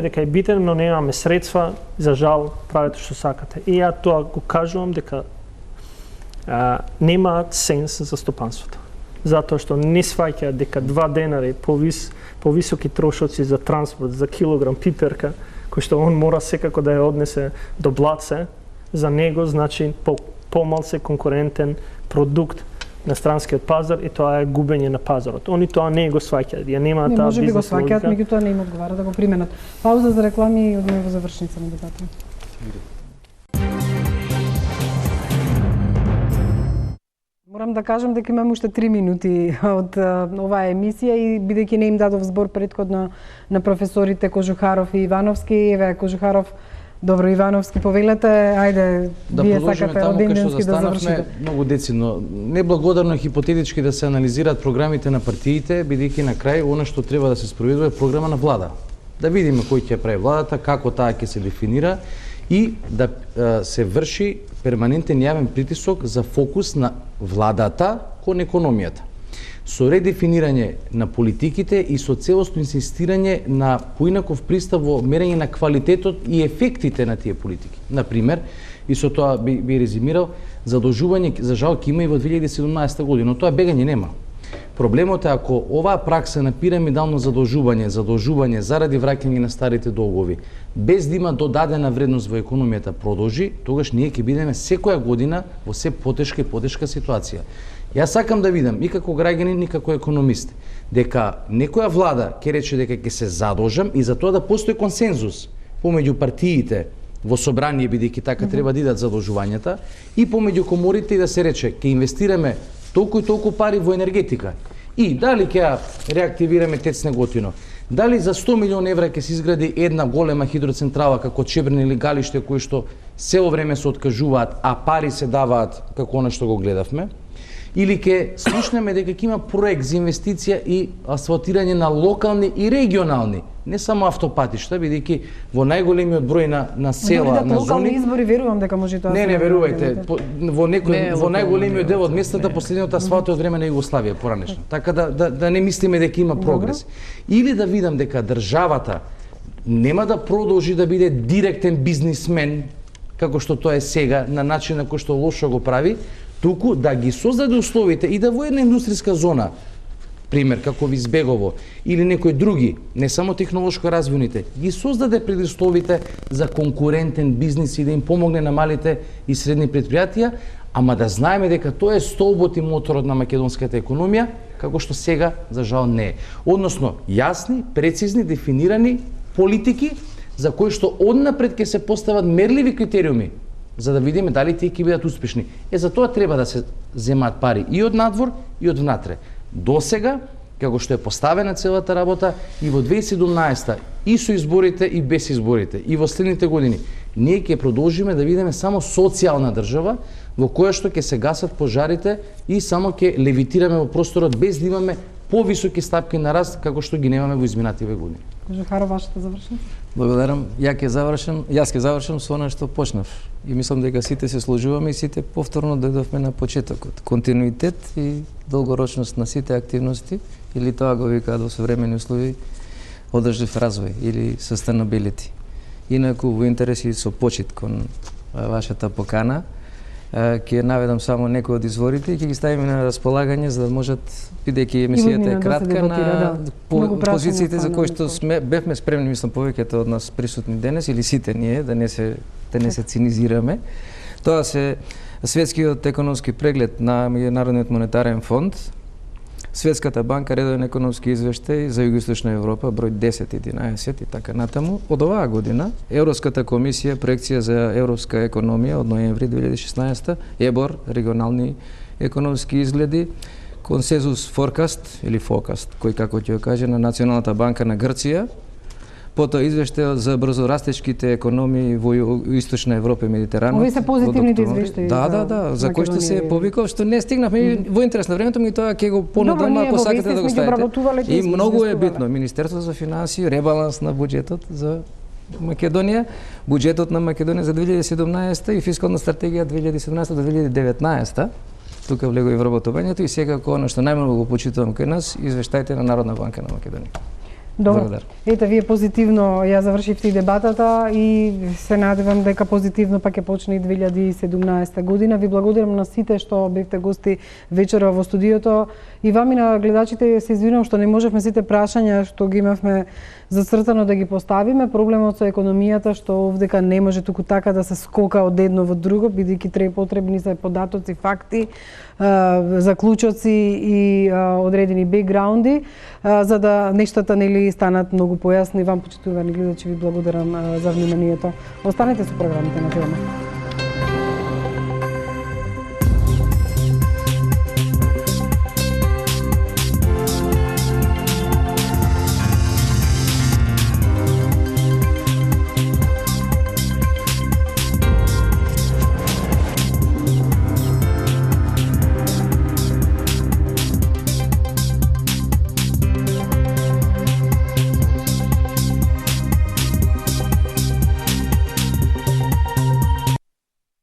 дека е битен, но немаме средства, за жал правите што сакате. И ја тоа го кажувам дека немаат сенс за стопанството. Затоа што не сваќаат дека 2 денари повисоки трошоци за транспорт, за килограм пиперка, кој што он мора секако да ја однесе до Блаце, за него значи помалце конкурентен продукт на странскиот пазар и тоа е губење на пазарот. Они тоа не го сваќаат, ја немаат таа бизнес логика. Не може би го сваќаат, меѓутоа не им одговара да го применат. Пауза за реклами и одме во завршница на дебата. Морам да кажам дека имам уште 3 минути од оваа емисија и бидејќи не им дадов збор претходно на професорите Кожухаров и Ивановски, еве Кожухаров, добро Ивановски, повелете, ајде, вие сакате роденденски да завршите. Многу децидно. Неблагодарно хипотетички да се анализираат програмите на партиите, бидејќи на крај она што треба да се спроведува е програма на влада. Да видиме кој ќе прави владата, како таа ќе се дефинира и да се врши перманентен јавен притисок за фокус на владата кон економијата. Со редефинирање на политиките и со целосно инсистирање на поинаков пристап во мерење на квалитетот и ефектите на тие политики. Например, и со тоа би резимирал, задолжување за жал ќе има и во 2017 година, но тоа бегање нема. Проблемот е ако оваа пракса на пирамидално задолжување заради враќање на старите долгови, без да има додадена вредност во економијата продолжи, тогаш ние ќе бидеме секоја година во се потешка и потешка ситуација. Јас сакам да видам и како граѓанин и како економист дека некоја влада ќе рече дека ќе се задолжам и за тоа да постои консензус помеѓу партиите во собрание, бидејќи така треба да идат задолжувањата, и помеѓу коморите и да се рече ќе инвестираме толку и толку пари во енергетика. И дали ќе ја реактивираме ТЕЦ Неготино, дали за 100 милиони евра ќе се изгради една голема хидроцентрала како Чебрин или Галиште, кои што цело време се откажуваат, а пари се даваат како она што го гледавме. Или ќе слушнеме дека ќе има проект за инвестиција и асфалтирање на локални и регионални, не само автопатишта, бидејќи во најголемиот број на села, на локални зони. избори верувам дека може тоа. Не, верувајте, во најголемиот дел од местата последниот асфалт е од време на Југославија поранешно. Така да не мислиме дека има прогрес. Или да видам дека државата нема да продолжи да биде директен бизнисмен како што тоа е сега, на начин на кој што лошо го прави, туку да ги создаде условите и да во една индустријска зона, пример како Визбегово или некои други, не само технолошко развојните, ги создаде предусловите за конкурентен бизнис и да им помогне на малите и средни предпријатија, ама да знаеме дека тоа е столбот и моторот на македонската економија, како што сега за жал не е. Односно, јасни, прецизни, дефинирани политики за кои што однапред ќе се постават мерливи критериуми за да видиме дали тие ќе бидат успешни. За тоа треба да се земаат пари и од надвор и од внатре. До сега, како што е поставена целата работа, и во 2017 и со изборите и без изборите, и во следните години, ние ќе продолжиме да видиме само социјална држава во која што ќе се гасат пожарите и само ќе левитираме во просторот без да имаме повисоки стапки на раст како што ги немаме во изминативе години. Жухаро, вашата завршница? Благодарам. Јас ќе завршам со она што почнав. И мислам дека сите се сложуваме и сите повторно дојдовме на почетокот. Континуитет и долгорочност на сите активности, или тоа го викаат во современи услови одржлив развој или sustainability. Инаку во интерес и со почит кон вашата покана, ќе наведам само некои од изворите и ќе ги ставиме на располагање за да можат, бидејќи емисијата е кратка, на позициите за кои што бевме спремни, мислам, повеќето од нас присутни денес, или сите ние, да не се цинизираме. Тоа се Светскиот економски преглед на Меѓународниот монетарен фонд, Светската банка редовен економски извештај за Југоисточна Европа, број 10, 11 и така натаму. Од оваа година, Европската комисија, проекција за европска економија од ноември 2016, ЕБОР, регионални економски изгледи, консензус форкаст или фокаст, кој како ќе го каже, на Националната банка на Грција, потоа извештајот за брзорастечките економии во Источна Европа и Медитеранот. Овие се позитивните извештаи. Да, за кои што се повикал, што не стигнавме во интерес на времето, ми тоа ќе го понудам ако сакате да го ставите. И многу е битно. Министерството за финансии, ребаланс на буџетот за Македонија, буџетот на Македонија за 2017 и фискална стратегија 2017 до 2019. Тука влегува и вработувањето и секако оно што најмногу го почитувам кај нас, извештаите на Народна банка на Македонија. Добро. Ете, вие позитивно ја завршивте и дебатата и се надевам дека позитивно пак ќе почне и 2017 година. Ви благодарам на сите што бевте гости вечера во студиото и вами на гледачите се извинувам што не можевме сите прашања што ги имавме зацртано да ги поставиме. Проблемот со економијата што овдека не може туку така да се скока од едно во друго, бидејќи потребни се податоци, факти, заклучоци и одредени бекграунди, за да нештата нели станат многу појасни. Вам, почитувани гледачи, ви благодарам за вниманието. Останете со програмите на Телема.